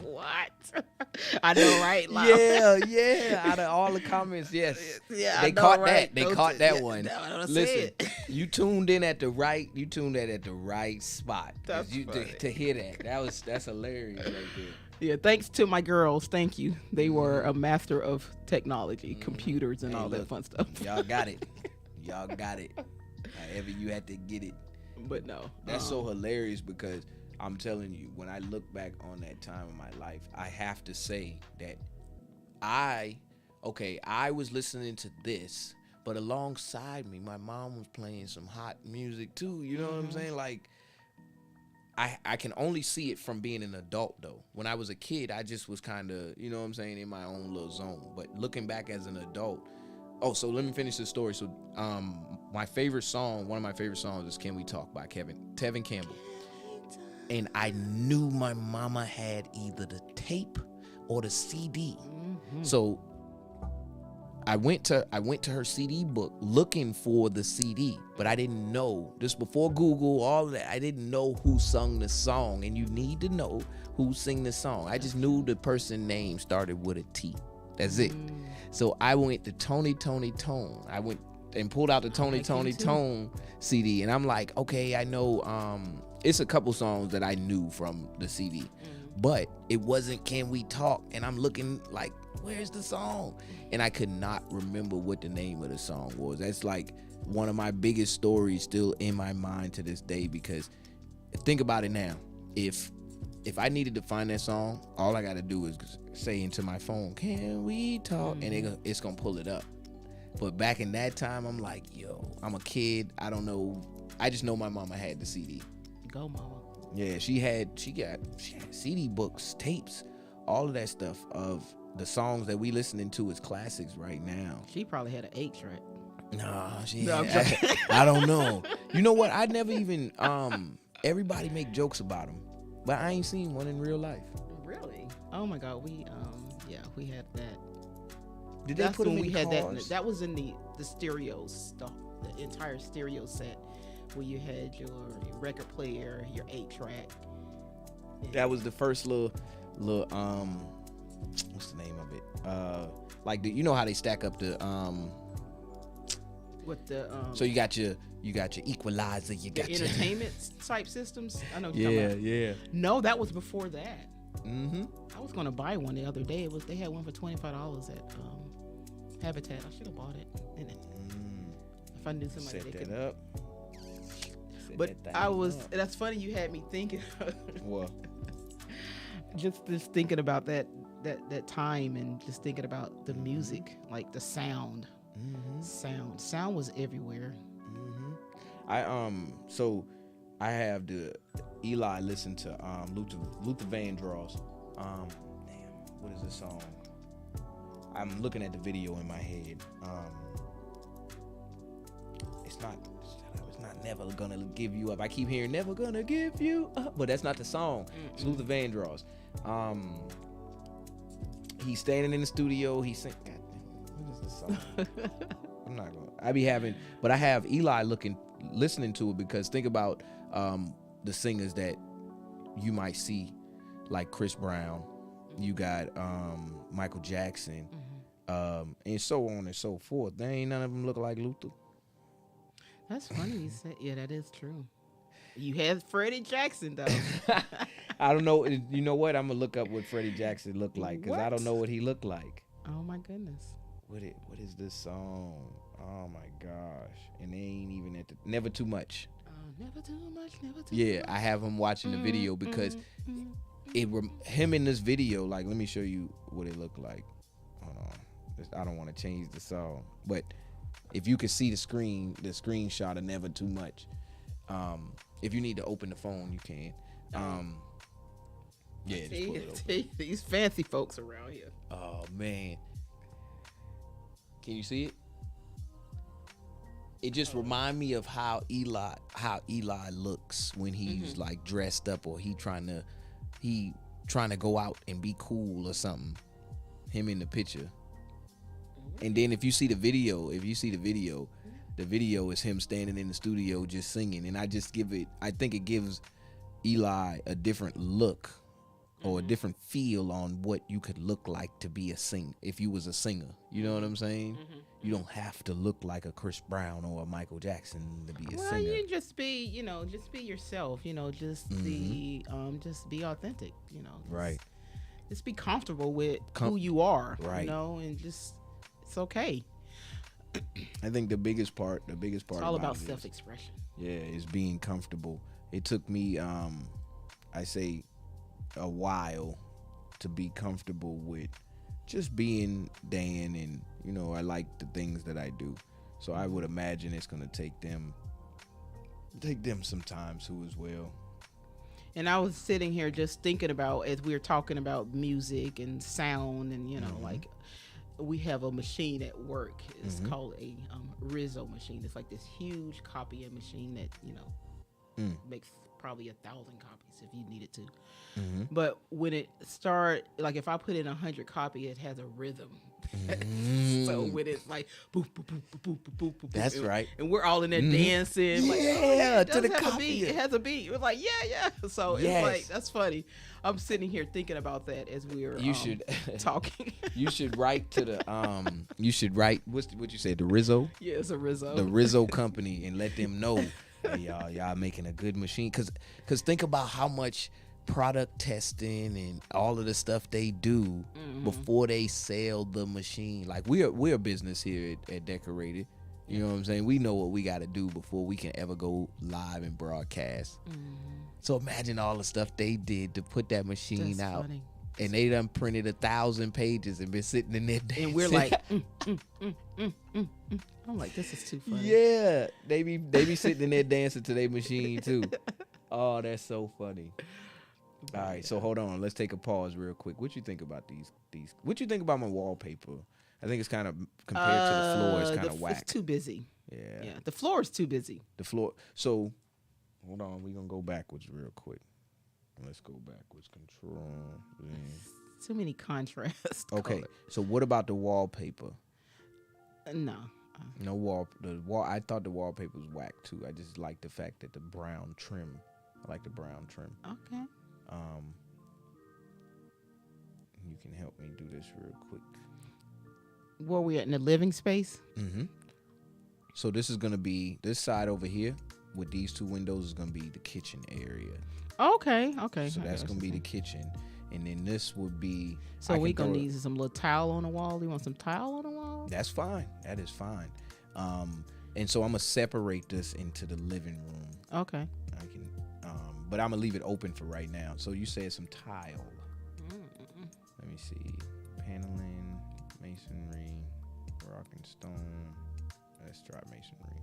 What? I know, right? Yeah. Out of all the comments, yes. Yeah, they I know, caught right? that. They caught that one. Listen, you tuned in at the right. You tuned in at the right spot. That's to hear that. That's hilarious right there. Yeah, thanks to my girls. Thank you. They were a master of technology, computers, and all that fun stuff. Y'all got it. However you had to get it. But no, that's so hilarious, because I'm telling you, when I look back on that time of my life, I have to say that I was listening to this, but alongside me, my mom was playing some hot music too. You know what I'm saying? Like, I can only see it from being an adult though. When I was a kid, I just was kind of, you know what I'm saying, in my own little zone. But looking back as an adult, so let me finish the story. So my favorite song, one of my favorite songs is Can We Talk by Tevin Campbell. And I knew my mama had either the tape or the CD. So I went to her CD book looking for the CD, but I didn't know, just before Google, all of that, I didn't know who sung the song. And you need to know who sing the song. I just knew the person name started with a T. That's it. So I went to Tony Tone. I went and pulled out the Tony Tone CD, and I'm like, okay, I know it's a couple songs that I knew from the CD, but it wasn't Can We Talk. And I'm looking like, where's the song? And I could not remember what the name of the song was. That's like one of my biggest stories still in my mind to this day, because think about it now. If I needed to find that song, all I got to do is say into my phone, Can we talk? And it's going to pull it up. But back in that time, I'm like, yo, I'm a kid. I don't know. I just know my mama had the CD. Go, mama. Yeah, she had CD books, tapes, all of that stuff of the songs that we listening to as classics right now. She probably had an 8-track. Nah, No, I'm joking. I don't know. You know what? I never even everybody make jokes about them, but I ain't seen one in real life. Really? Oh my God, we had that. Did That's they put them when in we had cars? that was in the stereos, the entire stereo set, where you had your record player, your 8-track. That was the first little what's the name of it? Like you know how they stack up the with the so you got your equalizer, you the got your entertainment type systems. I know what you're talking about. yeah. No, that was before that. Mm-hmm. I was gonna buy one the other day. They had one for $25 at Habitat. I should have bought it. If I knew somebody Set that that could. up. But that's funny, you had me thinking. What? just thinking about that time, and just thinking about the music, like the sound. Sound was everywhere. So I have the Eli listen to Luther Vandross. What is this song? I'm looking at the video in my head. It's not Never Gonna Give You Up. I keep hearing Never Gonna Give You Up, but that's not the song. It's Luther Vandross. He's standing in the studio. He's singing. God damn, what is this song? I'm not gonna. I have Eli listening to it, because think about the singers that you might see, like Chris Brown. You got Michael Jackson, and so on and so forth. There ain't none of them look like Luther. That's funny you said. Yeah, that is true. You had Freddie Jackson though. I don't know. You know what? I'm gonna look up what Freddie Jackson looked like, because I What? don't know what he looked like. Oh my goodness. What is this song? Oh my gosh! And they ain't even Never Too Much. Never too much, never too Yeah, much. I have him watching the video, because him in this video. Like, let me show you what it looked like. Hold on. I don't want to change the song, but if you could see the screenshot of Never Too Much. If you need to open the phone, you can. Yeah, just pull it open. These fancy folks around here. Oh man, can you see it? It just remind me of how Eli looks when he's like dressed up, or he trying to go out and be cool or something. Him in the picture. And then if you see the video, the video is him standing in the studio just singing. And I think it gives Eli a different look or a different feel on what you could look like to be a singer. If you was a singer, you know what I'm saying? You don't have to look like a Chris Brown or a Michael Jackson to be a singer. Well, you just be yourself, just be authentic, Right. Just be comfortable with who you are, Right. And just, it's okay. I think the biggest part It's all about it is- self-expression. Yeah, is being comfortable. It took me, I say, a while to be comfortable with just being Dan, and I like the things that I do. So I would imagine it's gonna take them some time too as well. And I was sitting here just thinking about, as we were talking about music and sound, and like we have a machine at work. It's called a Rizzo machine. It's like this huge copying machine that makes probably 1,000 copies if you needed to. But when it start, like if I put in 100 copy, it has a rhythm. So when it's like boop boop boop boop boop boop boop, That's right. and we're all in there dancing, like, Yeah, it to does the have a copy. beat. It has a beat. We're like, yeah. So Yes. it's like, that's funny. I'm sitting here thinking about that as we're You should talking. You should write to the you should write what you say, the Rizzo, Yeah, it's a Rizzo. the Rizzo company, and let them know, hey, y'all making a good machine. Cause think about how much product testing and all of the stuff they do before they sell the machine. Like we're a business here at Decorated. You know what I'm saying? We know what we got to do before we can ever go live and broadcast. So imagine all the stuff they did to put that machine That's out. funny. And they done printed 1,000 pages and been sitting in there dancing. And we're like, I'm like, this is too funny. Yeah, they be sitting in there dancing to their machine too. Oh, that's so funny. All right, so hold on. Let's take a pause real quick. What you think about these? What you think about my wallpaper? I think it's kind of, compared to the floor, it's kind of whack. It's too busy. Yeah. Yeah, the floor is too busy. The floor. So, hold on. We're going to go backwards real quick. Let's go backwards. Control. Too many contrasts. Okay, color. so what about the wallpaper? No. No wall. I thought the wallpaper was whack too. I just like the fact that the brown trim. I like the brown trim. Okay. You can help me do this real quick. Where we at, in the living space? So this is gonna be this side over here with these two windows is gonna be the kitchen area. Okay. So I that's got gonna you. be the kitchen, and then this would be. So I we can gonna throw- need some little towel on the wall. You want some towel on the wall? That's fine. That is fine. And so I'm gonna separate this into the living room. Okay. I can, but I'm gonna leave it open for right now. So you said some tile. Let me see. Paneling, masonry, rock and stone. Let's try masonry.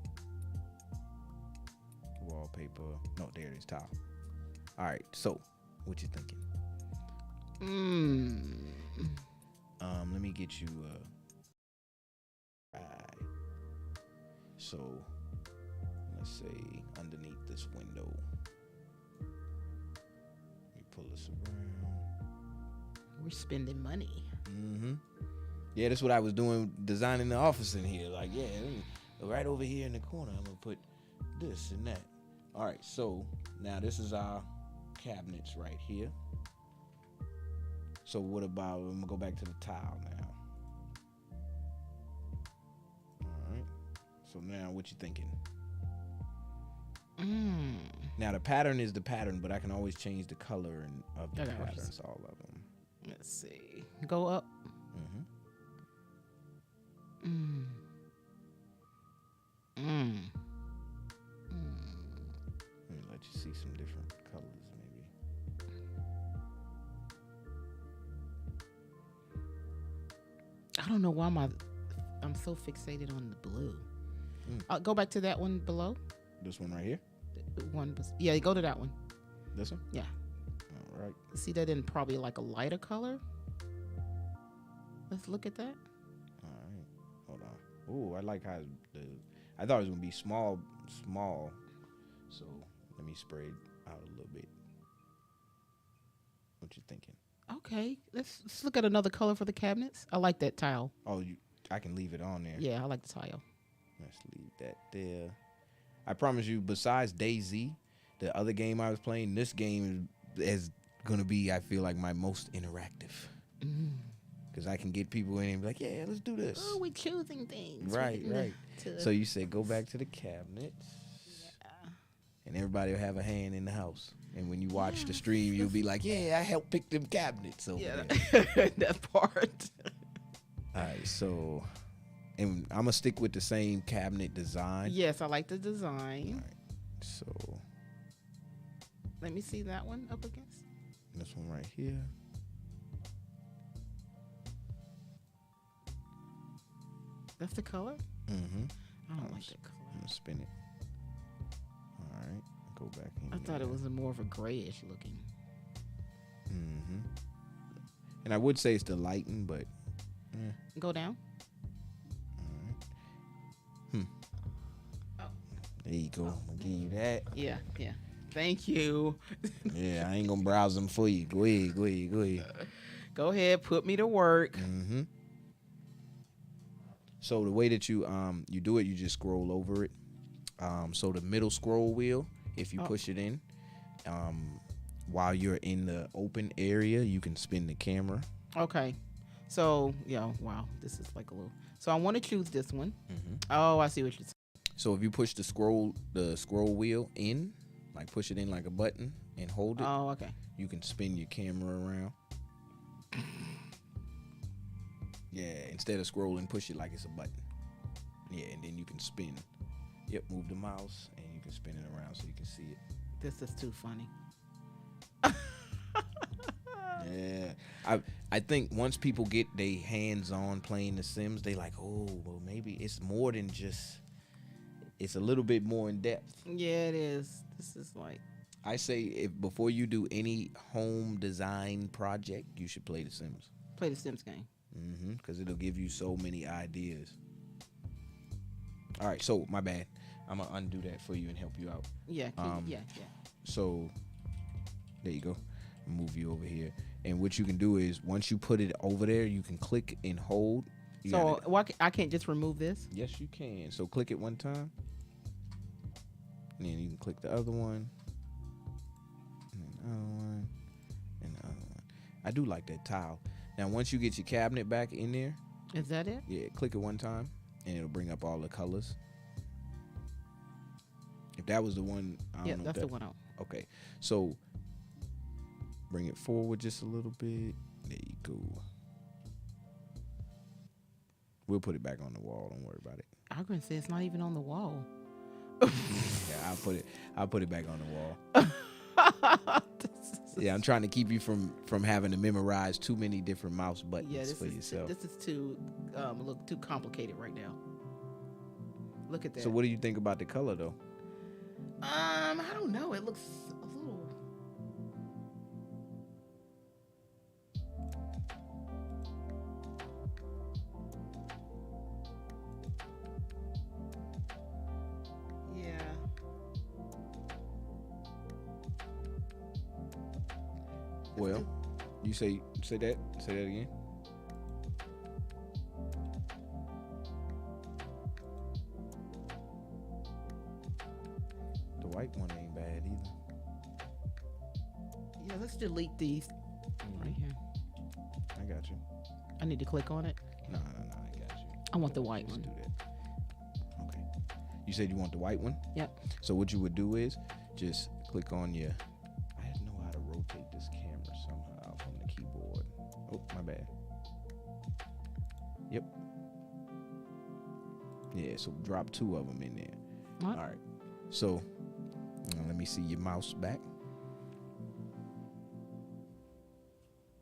Wallpaper. No, there it is. Tile. All right. So, what you thinking? Let me get you. Right. So, let's say underneath this window. Let me pull this around. We're spending money. Yeah, that's what I was doing, designing the office in here. Like, yeah, right over here in the corner, I'm gonna put this and that. All right, so now this is our cabinets right here. So what about, I'm gonna go back to the tile now. All right, so now what you thinking? Now the pattern is the pattern, but I can always change the color of the I got what you're patterns, all of them. Let's see. Go up. Let me let you see some different colors, maybe. I don't know why I'm so fixated on the blue. Go back to that one below. This one right here? Yeah, go to that one. This one? Yeah. All right. See that in probably like a lighter color. Let's look at that. All right. Hold on. Ooh, I like how I thought it was gonna be small. So let me spray it out a little bit. What you thinking? Okay, let's look at another color for the cabinets. I like that tile. Oh, I can leave it on there. Yeah, I like the tile. Let's leave that there. I promise you, besides DayZ, the other game I was playing, this game is gonna be, I feel like, my most interactive. Because I can get people in and be like, yeah, let's do this. Oh, we're choosing things. Right. To- So you say go back to the cabinets. And everybody will have a hand in the house. And when you watch the stream, you'll be like, yeah, I helped pick them cabinets over there. that part. All right, so, and I'm going to stick with the same cabinet design. Yes, I like the design. All right, so Let me see that one up against. this one right here. That's the color? Mm-hmm. I don't like that color. I'm going to spin it. All right, go back in I thought it was more of a grayish looking. Mm-hmm. And I would say it's the lighting, but Go down. there you go. I'll give you that. Yeah. Thank you. Yeah, I ain't gonna browse them for you. Go ahead. Go ahead, put me to work. Mm-hmm. So the way that you do it, you just scroll over it. So the middle scroll wheel, if you push it in, while you're in the open area, you can spin the camera. Okay. So, yeah, wow. This is like a little. So I want to choose this one. Mm-hmm. Oh, I see what you're saying. So if you push the scroll wheel in, like push it in like a button and hold it, Oh, okay. you can spin your camera around. Yeah, instead of scrolling, push it like it's a button. Yeah, and then you can spin. Yep, move the mouse and you can spin it around so you can see it. This is too funny. Yeah, I think once people get their hands on playing The Sims, they like, oh, well, maybe it's more than just. It's a little bit more in depth. Yeah, it is. This is like. I say if before you do any home design project, you should play The Sims. Play the Sims game. Because it'll give you so many ideas. All right, so my bad. I'm gonna undo that for you and help you out. Yeah. Yeah. So there you go. Move you over here, and what you can do is once you put it over there, you can click and hold. So I can't just remove this? Yes, you can. So click it one time, and then you can click the other one, and then the other one, and the other one. I do like that tile. Now, once you get your cabinet back in there, Is that it? yeah, click it one time, and it'll bring up all the colors. If that was the one, I don't Yeah, know. that's the one out. Okay, so bring it forward just a little bit. There you go. We'll put it back on the wall. Don't worry about it. I was gonna say it's not even on the wall. Yeah, I'll put it back on the wall. Yeah, I'm trying to keep you from having to memorize too many different mouse buttons for yourself. This is too look too complicated right now. Look at that. So what do you think about the color though? I don't know. It looks a little. Yeah. Well, you say that again. The white one ain't bad either. Yeah, let's delete these right here. I got you. I need to click on it. No, I got you. I want the white Just one. do that. Okay. You said you want the white one? Yep. So what you would do is just click on your. I didn't know how to rotate this camera somehow from the keyboard. Oh, my bad. Yep. Yeah. So drop 2 of them in there. What? All right. So let me see your mouse back.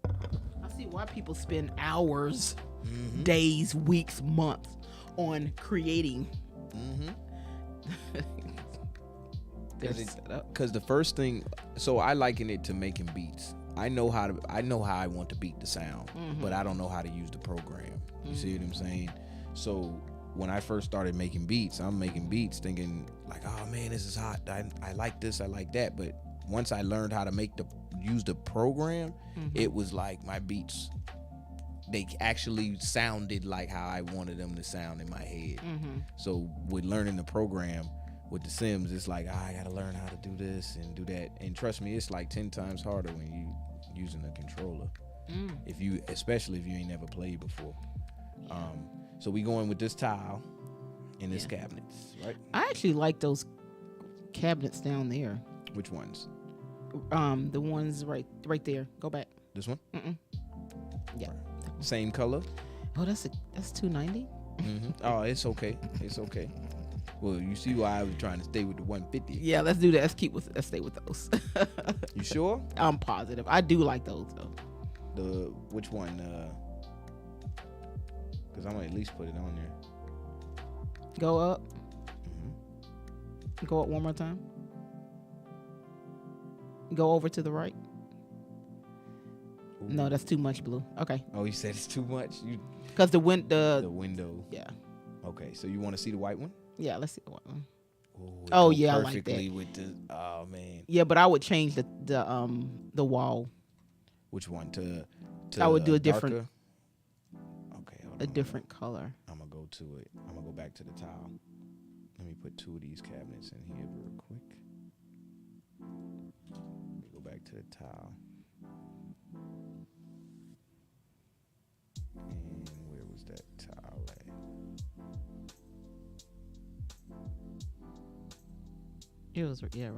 I see why people spend hours, Mm-hmm. days, weeks, months on creating. Mm-hmm. their Cause setup. Because the first thing, so I liken it to making beats. I know how I want to beat the sound, but I don't know how to use the program. You see what I'm saying? So when I first started making beats, I'm making beats thinking like, oh man, this is hot. I like this, I like that. But once I learned how to use the program, it was like my beats, they actually sounded like how I wanted them to sound in my head. So with learning the program with The Sims, it's like, I gotta learn how to do this and do that. And trust me, it's like 10 times harder when you using a controller. Especially if you ain't never played before. So we going with this tile and this cabinets, right? I actually like those cabinets down there. Which ones? The ones right there. Go back. This one? Yeah. Same color? Oh, that's $290. Oh, it's okay. It's okay. Well, you see why I was trying to stay with the 150. Yeah, let's do that. Let's stay with those. You sure? I'm positive. I do like those though. Which one? Because I'm gonna at least put it on there. Go up. Go up one more time. Go over to the right. Ooh. No, that's too much blue. Okay, Oh, you said it's too much. because the The window. yeah, Okay, so you want to see the white one? yeah. Let's see the white one. Ooh, it Oh, go yeah, I like that. perfectly with the. Oh man, Yeah, but I would change the wall, which one to? I would do a different- darker? Okay, hold a on. different color. I'm gonna go to it. I'm gonna go back to the tile. Let me put 2 of these cabinets in here real quick. Let me go back to the tile. And where was that tile at? It was right there.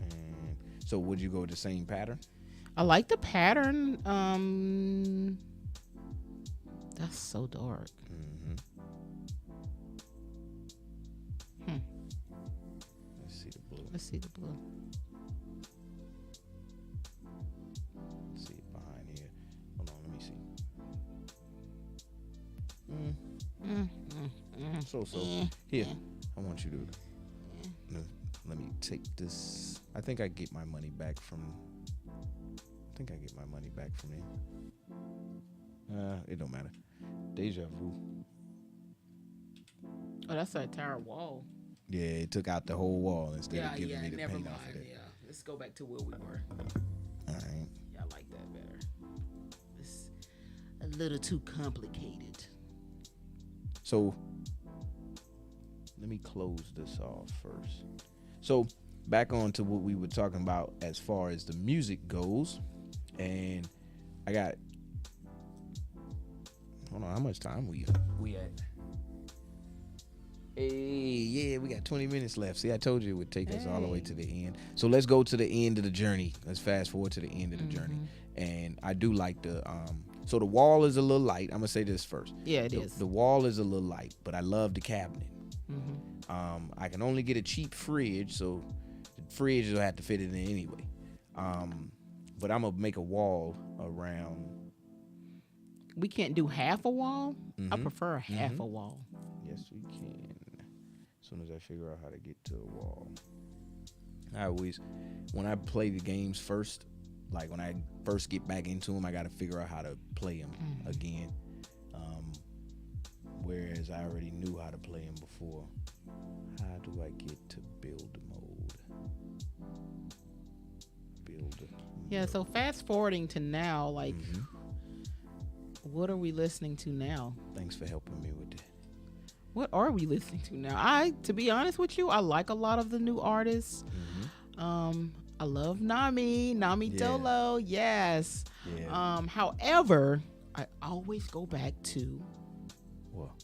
And so would you go with the same pattern? I like the pattern. That's so dark. Mm-hmm. Hmm. Let's see the blue. Let's see the blue. Let's see it behind here. Hold on, let me see. So. Here, I want you to. No, let me take this. I think I get my money back from. there. It don't matter. Deja vu. Oh, that's our entire wall. Yeah, it took out the whole wall instead of giving me the never paint mind. off of it. Yeah, let's go back to where we were. All right. Yeah, I like that better. It's a little too complicated. So let me close this off first. So back on to what we were talking about as far as the music goes, and I got. Hold on, how much time we at? Hey, yeah, we got 20 minutes left. See, I told you it would take us all the way to the end. So let's go to the end of the journey. Let's fast forward to the end of the journey. And I do like the so the wall is a little light. I'm gonna say this first. Yeah, it is. The wall is a little light, but I love the cabinet. Mm-hmm. I can only get a cheap fridge, so the fridge will have to fit it in anyway. But I'm gonna make a wall around. We can't do half a wall. I Mhm. prefer half Mhm. a wall. Yes, we can. As soon as I figure out how to get to a wall. I always, when I play the games first, like when I first get back into them, I got to figure out how to play them again. Whereas I already knew how to play them before. How do I get to build mode? Build. Yeah, so fast forwarding to now, like, what are we listening to now? Thanks for helping me with that. What are we listening to now? To be honest with you, I like a lot of the new artists. I love Nami Yeah. Dolo, yes. Yeah. However, I always go back to Well.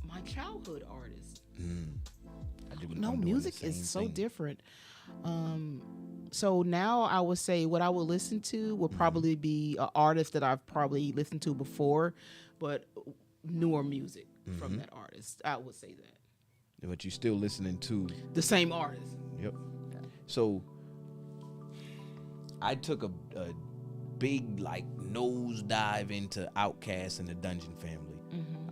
my childhood artists. I do, No, I'm doing the music is same so thing. different. So now I would say what I would listen to would probably be an artist that I've probably listened to before, but newer music from that artist. I would say that. But you're still listening to. The same artist. Yep. So I took a big like nosedive into Outkast and the Dungeon Family.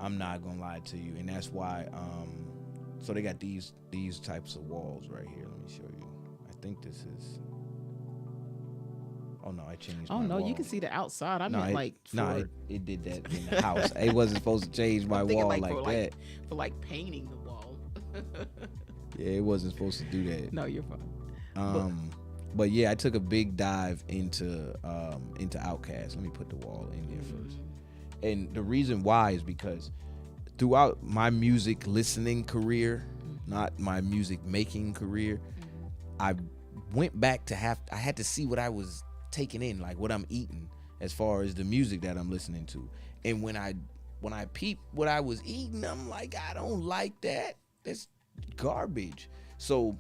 I'm not gonna lie to you, and that's why. So they got these types of walls right here. Let me show you. I think this is. Oh no, I changed. Oh my no, you wall. can see the outside. I No, meant it, like for, no, it did that in the house. It wasn't supposed to change my I'm thinking wall like like for that. for like painting the wall. Yeah, it wasn't supposed to do that. No, you're fine. But yeah, I took a big dive into Outkast. Let me put the wall in there first. And the reason why is because throughout my music listening career, not my music making career, I went back to I had to see what I was taking in, like what I'm eating as far as the music that I'm listening to. And when I peeped what I was eating, I'm like, I don't like that. That's garbage. So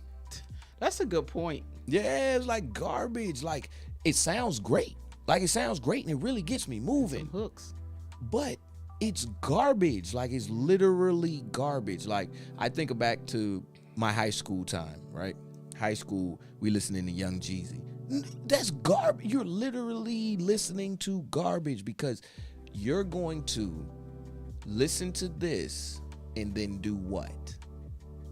That's a good point. yeah, it's like garbage. Like it sounds great. Like it sounds great and it really gets me moving. Hooks. But it's garbage. Like it's literally garbage. Like I think back to my high school time, right? High school, we listening to Young Jeezy. That's garbage. You're literally listening to garbage because you're going to listen to this and then do what?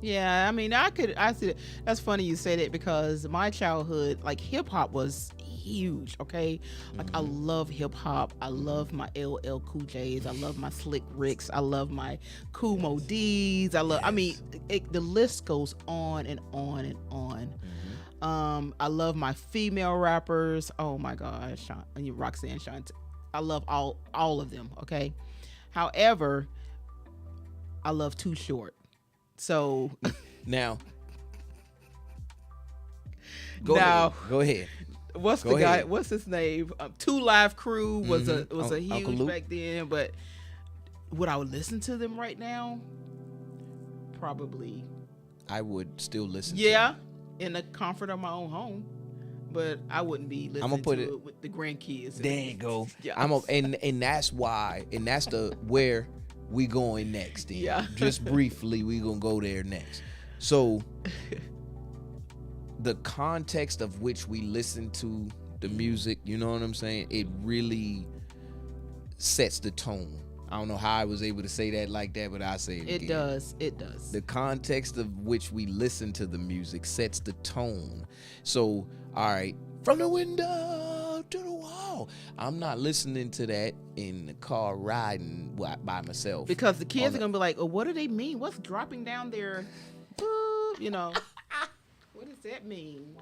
Yeah, I mean, I see it. That's funny you say that because my childhood, like hip hop was huge, okay? Like I love hip hop. I love my LL Cool J's. I love my Slick Ricks. I love my Kool Moe D's. I mean, the list goes on and on and on. I love my female rappers. Oh my gosh, Roxanne, Shanté. I love all of them, okay? However, I love Too Short. So Now, Now- ahead. Go ahead. what's Go the guy? ahead. What's his name? Two Live Crew was a Uncle huge Luke. back then, but would I listen to them right now? Probably. I would still listen. Yeah, in the comfort of my own home, but I wouldn't be listening put to it- it with the grandkids. There you go. Yeah. And that's why, and that's the where we going next. Then. Yeah. Just briefly, we gonna go there next. So, the context of which we listen to the music, you know what I'm saying? It really sets the tone. I don't know how I was able to say that like that, but I say it It again. does. It does. The context of which we listen to the music sets the tone. So, all right, from the window to the wall. I'm not listening to that in the car riding by myself. Because the kids On are gonna be like, "Oh, what do they mean? What's dropping down there?" You know, what does that mean?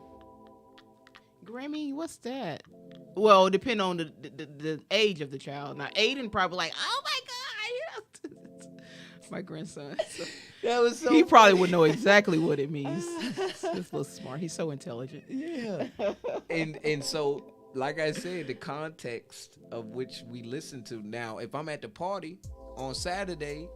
Grammy, what's that? Well, depending on the age of the child. Now, Aiden probably like, "Oh my god, yes." My grandson. So that was so he probably would know exactly what it means. He's a little smart. He's so intelligent. Yeah. and so, like I said, the context of which we listen to now, if I'm at the party on Saturday,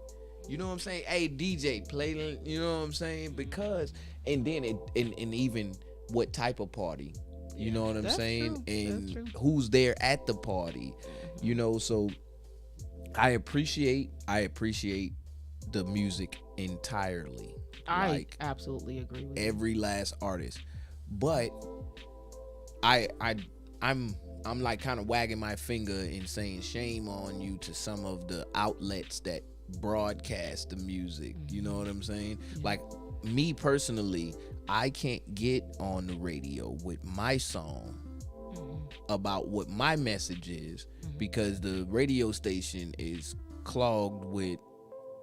you know what I'm saying? Hey, DJ, play, you know what I'm saying? Because, and then, and even what type of party, you know what I'm That's saying? true. That's And true. who's there at the party, you know? So I appreciate the music entirely. I Like, absolutely agree with you. every last artist, but I'm like kind of wagging my finger and saying shame on you to some of the outlets that broadcast the music. You know what I'm saying? Like me personally, I can't get on the radio with my song about what my message is because the radio station is clogged with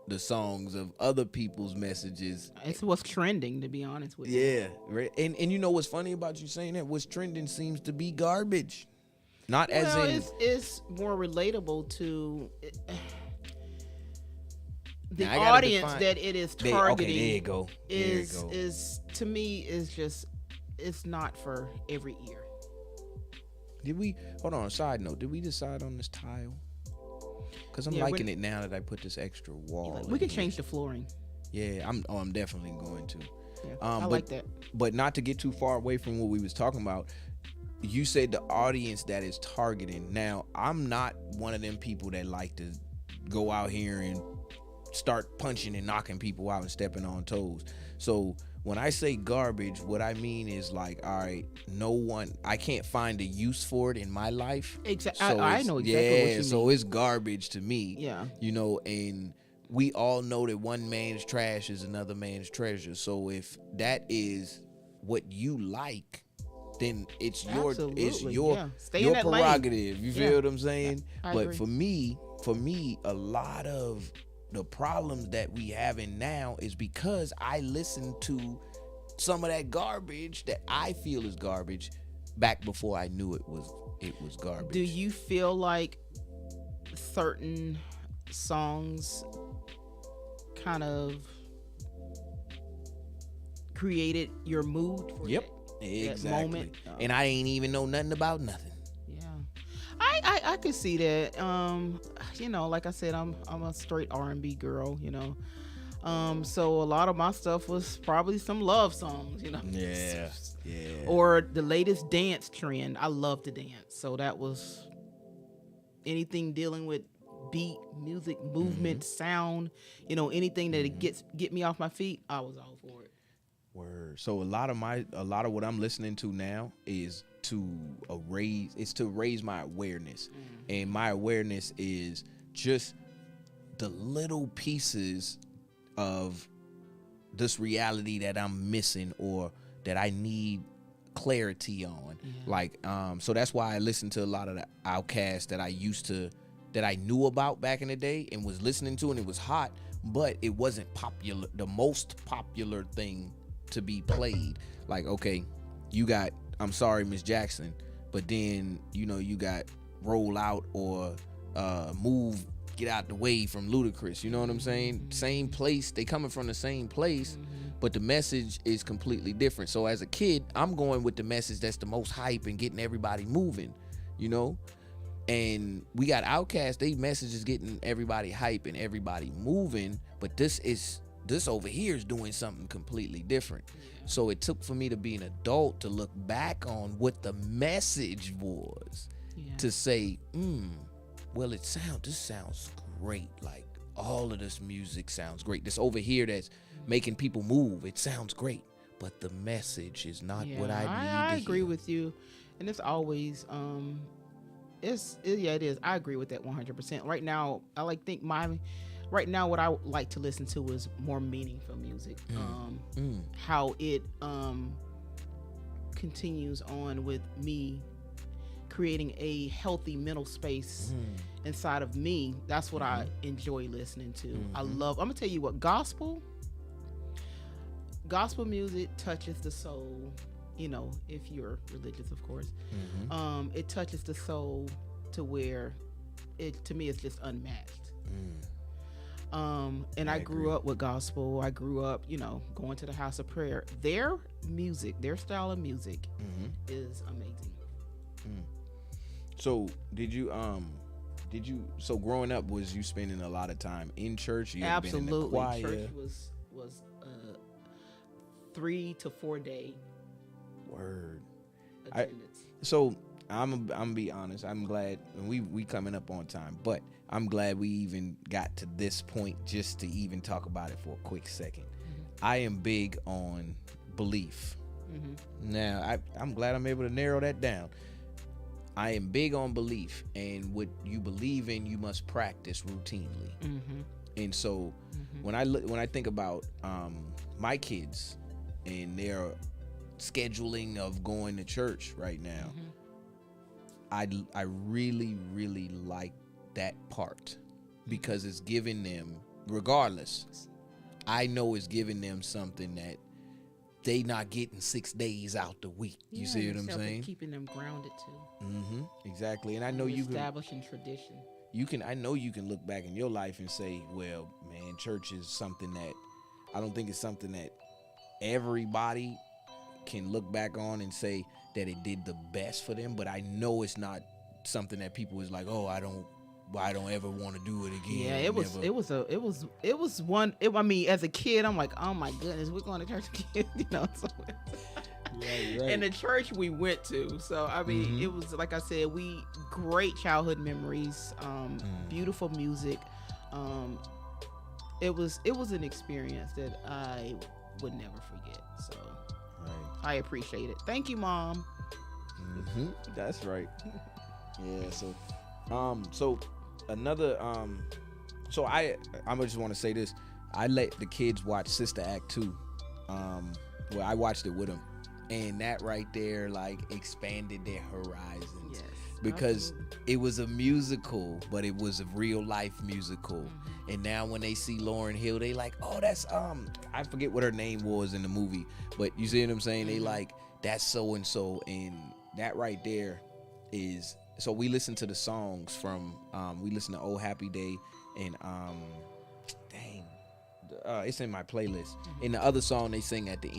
the songs of other people's messages. It's what's trending, to be honest with you. Yeah, right. And you know what's funny about you saying that? What's trending seems to be garbage. Not as Well, in it's more relatable to the Now, I gotta audience define- that it is okay, targeting. there you go. There you Is go. is to me is just it's not for every ear. Did we hold on, side note, did we decide on this tile? Because I'm Yeah, liking it now that I put this extra wall. Like, in we can here. change the flooring. Yeah, I'm definitely going to. Yeah, I I like that. But not to get too far away from what we was talking about. You said the audience that is targeting. Now, I'm not one of them people that like to go out here and start punching and knocking people out and stepping on toes. So when I say garbage, what I mean is like, all right, I can't find a use for it in my life. Exactly. So I it's- know exactly what you so mean. it's garbage to me. Yeah. You know, and we all know that one man's trash is another man's treasure. So if that is what you like, then it's your Absolutely, your yeah. Stay in your that lane. prerogative. You Yeah. feel what I'm saying? I But agree. for me, a lot of the problems that we having now is because I listened to some of that garbage that I feel is garbage back before I knew it was garbage. Do you feel like certain songs kind of created your mood for Yep. that Exactly. moment? And I ain't even know nothing about nothing. Yeah, I could see that. You know, like I said, I'm a straight R&B girl. You know, so a lot of my stuff was probably some love songs. You know, Yeah. or the latest dance trend. I love to dance, so that was anything dealing with beat, music, movement, sound. You know, anything that it get me off my feet, I was all for it. Word. So a lot of what I'm listening to now is to raise my awareness. And my awareness is just the little pieces of this reality that I'm missing or that I need clarity on. Like, so that's why I listen to a lot of the Outkast that I knew about back in the day and was listening to, and it was hot, but it wasn't popular, the most popular thing to be played. Like, okay, you got I'm Sorry Miss Jackson, but then you got Roll Out or Move, Get Out the Way from Ludacris. You know what I'm saying? Same place, they coming from the same place, but the message is completely different. So as a kid, I'm going with the message that's the most hype and getting everybody moving, and we got Outkast, they message is getting everybody hype and everybody moving, but this over here is doing something completely different. So it took for me to be an adult to look back on what the message was, to say, well, this sounds great. Like, all of this music sounds great. This over here that's making people move, it sounds great, but the message is not what I need I to agree hear. with you, and it's always it is. I agree with that 100%. Right now, right now what I like to listen to is more meaningful music. How it continues on with me creating a healthy mental space inside of me. That's what I enjoy listening to. I'm gonna tell you what, gospel music touches the soul, if you're religious, of course. It touches the soul to where to me it's just unmatched. And I grew up with gospel. I grew up, going to the house of prayer. Their music, their style of music is amazing. So so growing up, was you spending a lot of time in church? You ever been in the Absolutely. choir? Church was 3 to 4 day Word. attendance. So I'm gonna be honest. I'm glad we coming up on time, but I'm glad we even got to this point just to even talk about it for a quick second. I am big on belief. Now I'm glad I'm able to narrow that down. I am big on belief, and what you believe in, you must practice routinely. And so when I think about my kids and their scheduling of going to church right now, I really, really like that part, because it's giving them, regardless, I know it's giving them something that they not getting 6 days out the week. You see what I'm saying? Keeping them grounded too. Exactly. And I know you can establishing tradition. I know you can look back in your life and say, well, man, church is something that I don't think it's something that everybody can look back on and say that it did the best for them, but I know it's not something that people is like, oh, I don't ever want to do it again. Yeah, it was one. I mean, as a kid, I'm like, oh my goodness, we're going to church again, So, Right. And the church we went to, so I mean, it was, like I said, great childhood memories, beautiful music. It was an experience that I would never forget. So I appreciate it. Thank you, Mom. That's right. Yeah. So another so I just want to say this. I let the kids watch Sister Act 2. Well, I watched it with them, and that right there like expanded their horizons. Yes, because absolutely. it was a musical, but it was a real life musical. And now when they see Lauryn Hill, they like, oh, that's I forget what her name was in the movie, but you see what I'm saying? They like, that's so and so, and that right there is. So we listen to the songs from we listen to Oh Happy Day and it's in my playlist. And the other song they sing at the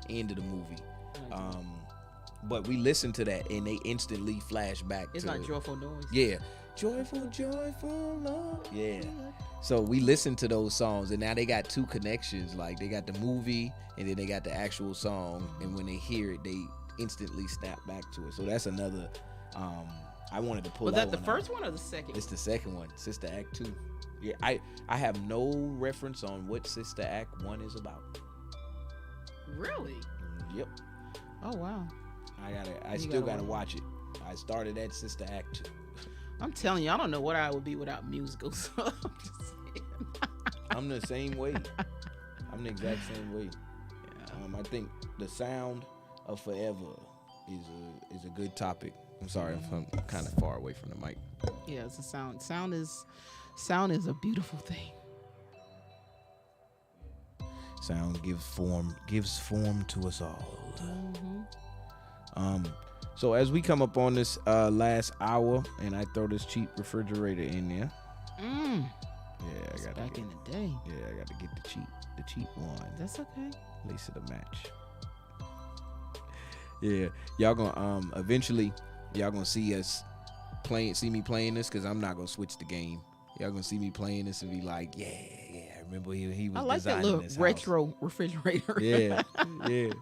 end of the movie. But we listen to that and they instantly flash back It's to not Joyful Noise. Yeah. Joyful love. Yeah. So we listen to those songs and now they got two connections. Like they got the movie and then they got the actual song, and when they hear it, they instantly snap back to it. So that's another I wanted to pull Was that the one first out. one or the second? It's the second one, Sister Act 2. Yeah, I have no reference on what Sister Act 1 is about. Really? Yep. Oh wow. I still gotta watch it. I started at Sister Act 2. I'm telling you, I don't know what I would be without musicals. I'm just saying. I'm the same way. I'm the exact same way. I think the sound of forever is a good topic. I'm sorry if I'm kind of far away from the mic. Yeah, it's a sound. Sound is a beautiful thing. Sound gives form to us all. So as we come up on this last hour, and I throw this cheap refrigerator in there. Mm. Yeah, I got Back in the day. Yeah, I got to get the cheap one. That's okay. Lace of the match. Yeah, y'all gonna eventually y'all gonna see me playing this, because I'm not gonna switch the game. Y'all gonna see me playing this and be like, yeah. Remember he was I like that designing little this retro refrigerator. house. Yeah.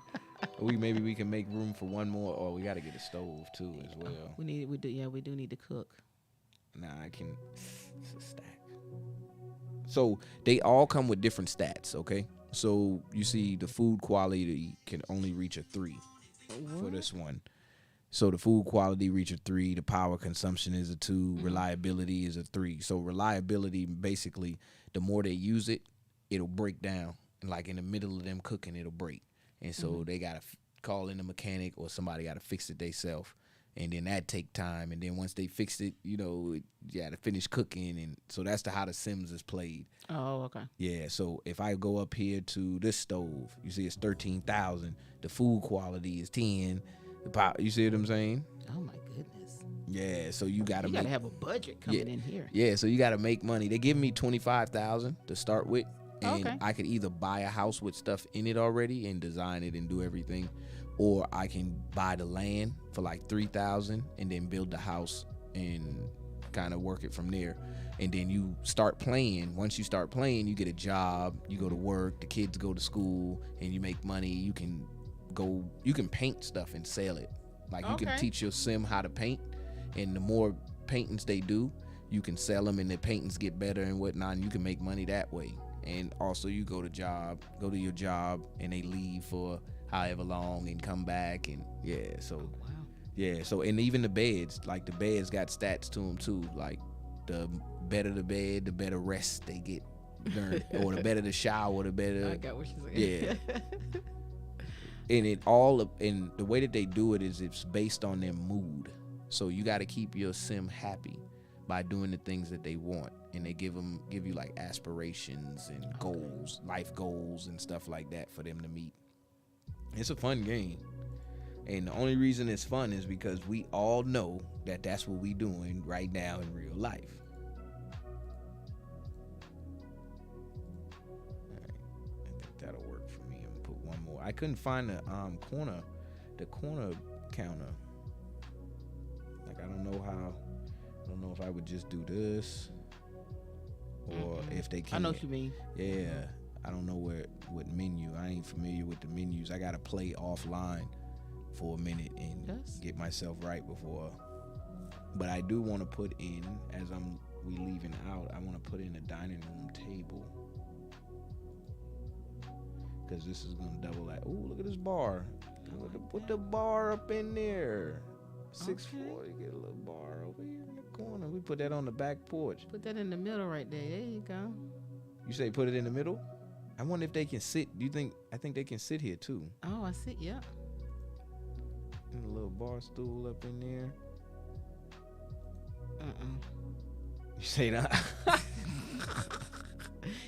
Maybe we can make room for one more. Or we got to get a stove too as well. We do need to cook. Nah, it's a stack. So they all come with different stats, okay? So you see the food quality can only reach a 3 for this one. So the food quality reach a 3, the power consumption is a 2, reliability is a 3. So reliability, basically, the more they use it, it'll break down. Like in the middle of them cooking, it'll break. And so they got to call in a mechanic, or somebody got to fix it themselves. And then that take time. And then once they fix it, you got to finish cooking. And so that's how the Sims is played. Oh, okay. Yeah, so if I go up here to this stove, you see it's 13,000. The food quality is 10. The power, you see what I'm saying? Oh my goodness. Yeah, so you got to have a budget coming in here. Yeah, so you got to make money. They give me 25,000 to start with. And Okay. I could either buy a house with stuff in it already and design it and do everything, or I can buy the land for like 3,000 and then build the house and kind of work it from there. And then you start playing. Once you start playing, you get a job, you go to work, the kids go to school, and you make money. You can paint stuff and sell it. Like you can Okay. teach your sim how to paint, and the more paintings they do, you can sell them and the paintings get better and whatnot, and you can make money that way. And also you go to your job and they leave for however long and come back, and so and even the beds, like the beds got stats to them too. Like the better the bed, the better rest they get during, or the better the shower, the better. I got what you're saying. Yeah. And the way that they do it is it's based on their mood. So you got to keep your sim happy by doing the things that they want, and they give you like aspirations and goals, life goals and stuff like that for them to meet. It's a fun game, and the only reason it's fun is because we all know that that's what we doing right now in real life. All right, I think that'll work for me. I'm gonna put one more. I couldn't find the corner counter. Like I don't know if I would just do this, or if they can. I know what you mean. Yeah, I don't know what menu. I ain't familiar with the menus. I gotta play offline for a minute and get myself right before. But I do want to put in, as we leaving out, I want to put in a dining room table, because this is gonna double that. Ooh, look at this bar. Put the bar up in there. 640, get a little bar over here in the corner. We put that on the back porch. Put that in the middle right there. There you go. You say put it in the middle? I wonder if they can sit. I think they can sit here too. Oh, I see. Yeah. And a little bar stool up in there. You say that?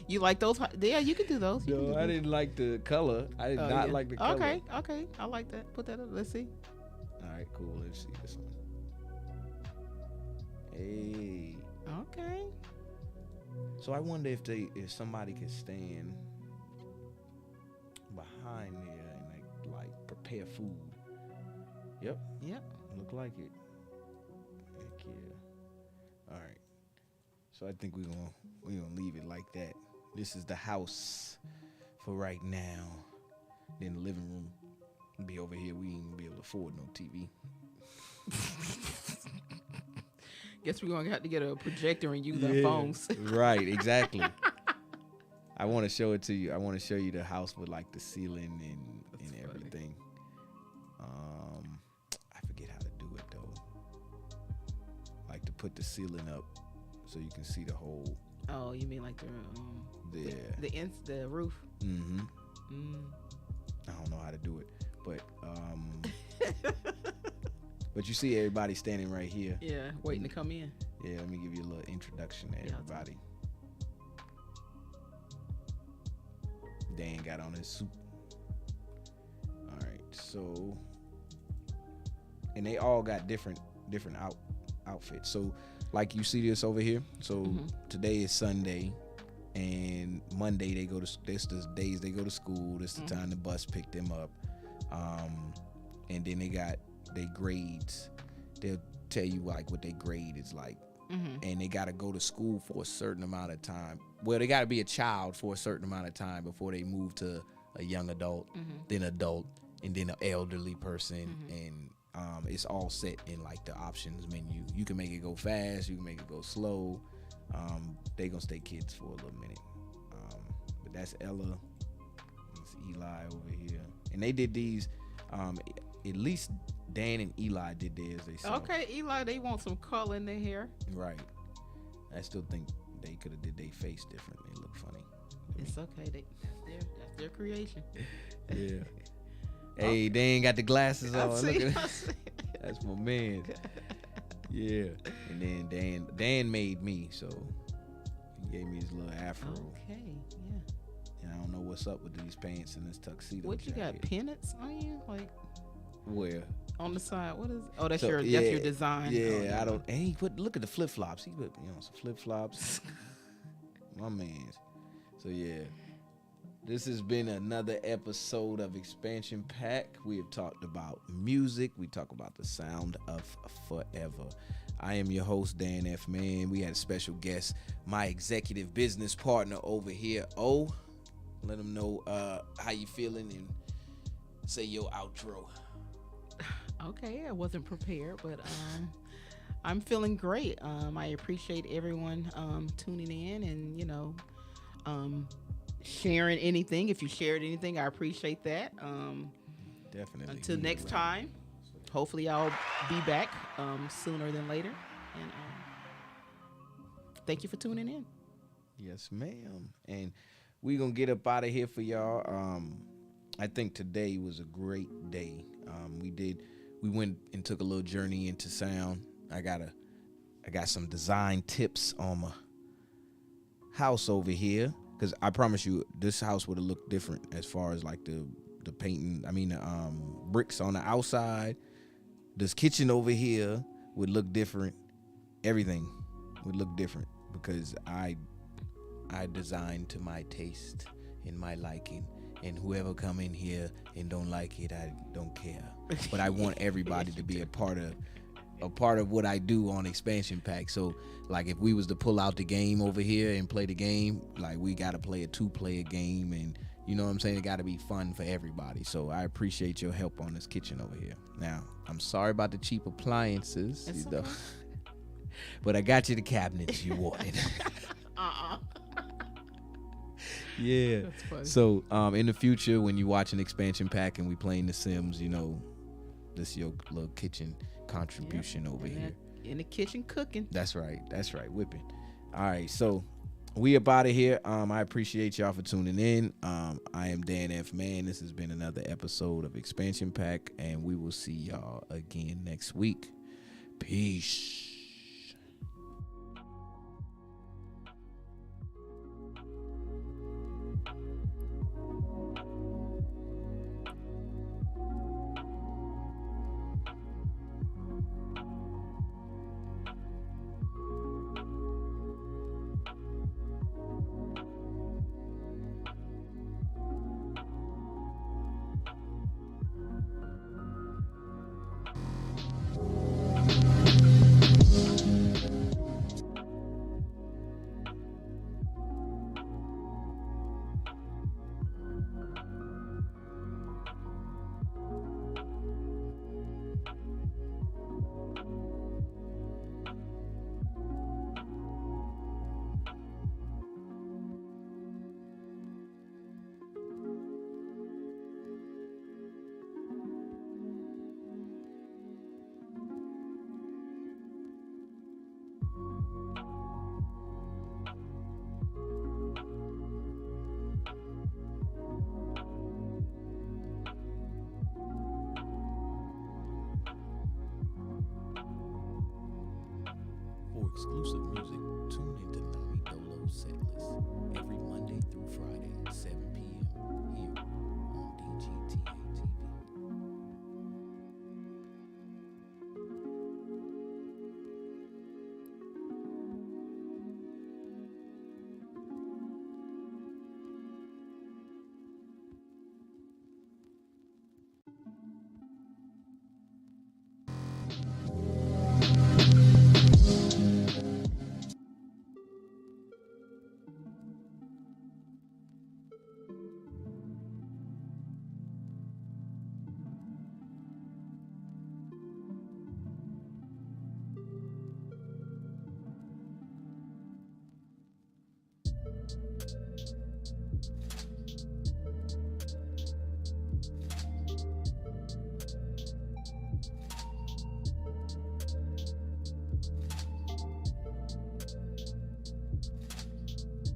You like those? Yeah, you can do those. No, I didn't like the color. I did not like the color. Okay. I like that. Put that up. Let's see. All right, cool. Let's see this one. Hey. Okay. So I wonder if somebody can stand behind there and like prepare food. Yep. Look like it. Heck yeah. All right. So I think we're gonna leave it like that. This is the house for right now. Then the living room will be over here. We ain't gonna be able to afford no TV. Guess we're gonna have to get a projector and use our phones. Right, exactly. I want to show it to you. I want to show you the house with like the ceiling and everything. I forget how to do it though. Like to put the ceiling up so you can see the whole. Oh, you mean like the roof? Mm-hmm. Mm. I don't know how to do it, but but you see everybody standing right here. Yeah, waiting to come in. Yeah, let me give you a little introduction to Yeah, I'll everybody. Dan got on his suit. All right, so and they all got different outfits. So like you see this over here. So today is Sunday, and Monday they go to this the days they go to school. This the time the bus picked them up, and then they got their grades. They'll tell you like what their grade is like. And they got to go to school for a certain amount of time. Well, they got to be a child for a certain amount of time before they move to a young adult, then adult, and then an elderly person. And it's all set in like the options menu. You can make it go fast. You can make it go slow. They gonna stay kids for a little minute. But that's Ella. That's Eli over here. And they did these. At least Dan and Eli did theirs. They said. Okay, Eli, they want some color in their hair. Right. I still think they could have did their face different. They look funny. It's okay. That's their creation. Yeah. Hey, they ain't got the glasses on. I Look at see. that's my man. Yeah. And then Dan made me, so he gave me his little afro. Okay, yeah. And I don't know what's up with these pants and this tuxedo. What you got? jacket. Pennants on you, like Where? on the side? What is? Oh, that's So, your yeah, that's your design. Yeah, Oh, I don't. And he put look at the flip flops. He put some flip flops. My man's. So yeah, this has been another episode of Expansion Pack. We have talked about music. We talk about the sound of forever. I am your host, Dan F. Man. We had a special guest, my executive business partner over here. Oh, let them know how you feeling and say your outro. Okay, I wasn't prepared, but I'm feeling great. I appreciate everyone tuning in and sharing anything. If you shared anything, I appreciate that. Definitely. Until next time, hopefully I'll be back sooner than later. And thank you for tuning in. Yes, ma'am. And we gonna get up out of here for y'all. I think today was a great day. We went and took a little journey into sound. I got some design tips on my house over here, because I promise you this house would have looked different as far as like the painting. I mean the bricks on the outside. This kitchen over here would look different. Everything would look different because I designed to my taste and my liking. And whoever come in here and don't like it, I don't care. But I want everybody to be a part of what I do on Expansion Pack. So like if we was to pull out the game over here and play the game, like we gotta play a 2-player game, and you know what I'm saying? It gotta be fun for everybody. So I appreciate your help on this kitchen over here. Now, I'm sorry about the cheap appliances, It's you know. okay. But I got you the cabinets you wanted. Yeah. That's funny. So in the future, when you watch an Expansion Pack and we playing The Sims, this your little kitchen contribution over And here. that- in the kitchen cooking. That's right. Whipping. All right. So we up out of here. I appreciate y'all for tuning in. I am Dan F. Man. This has been another episode of Expansion Pack, and we will see y'all again next week. Peace. exclusive music, tune into Nami Dolo's setlist every Monday through Friday at 7 p.m. here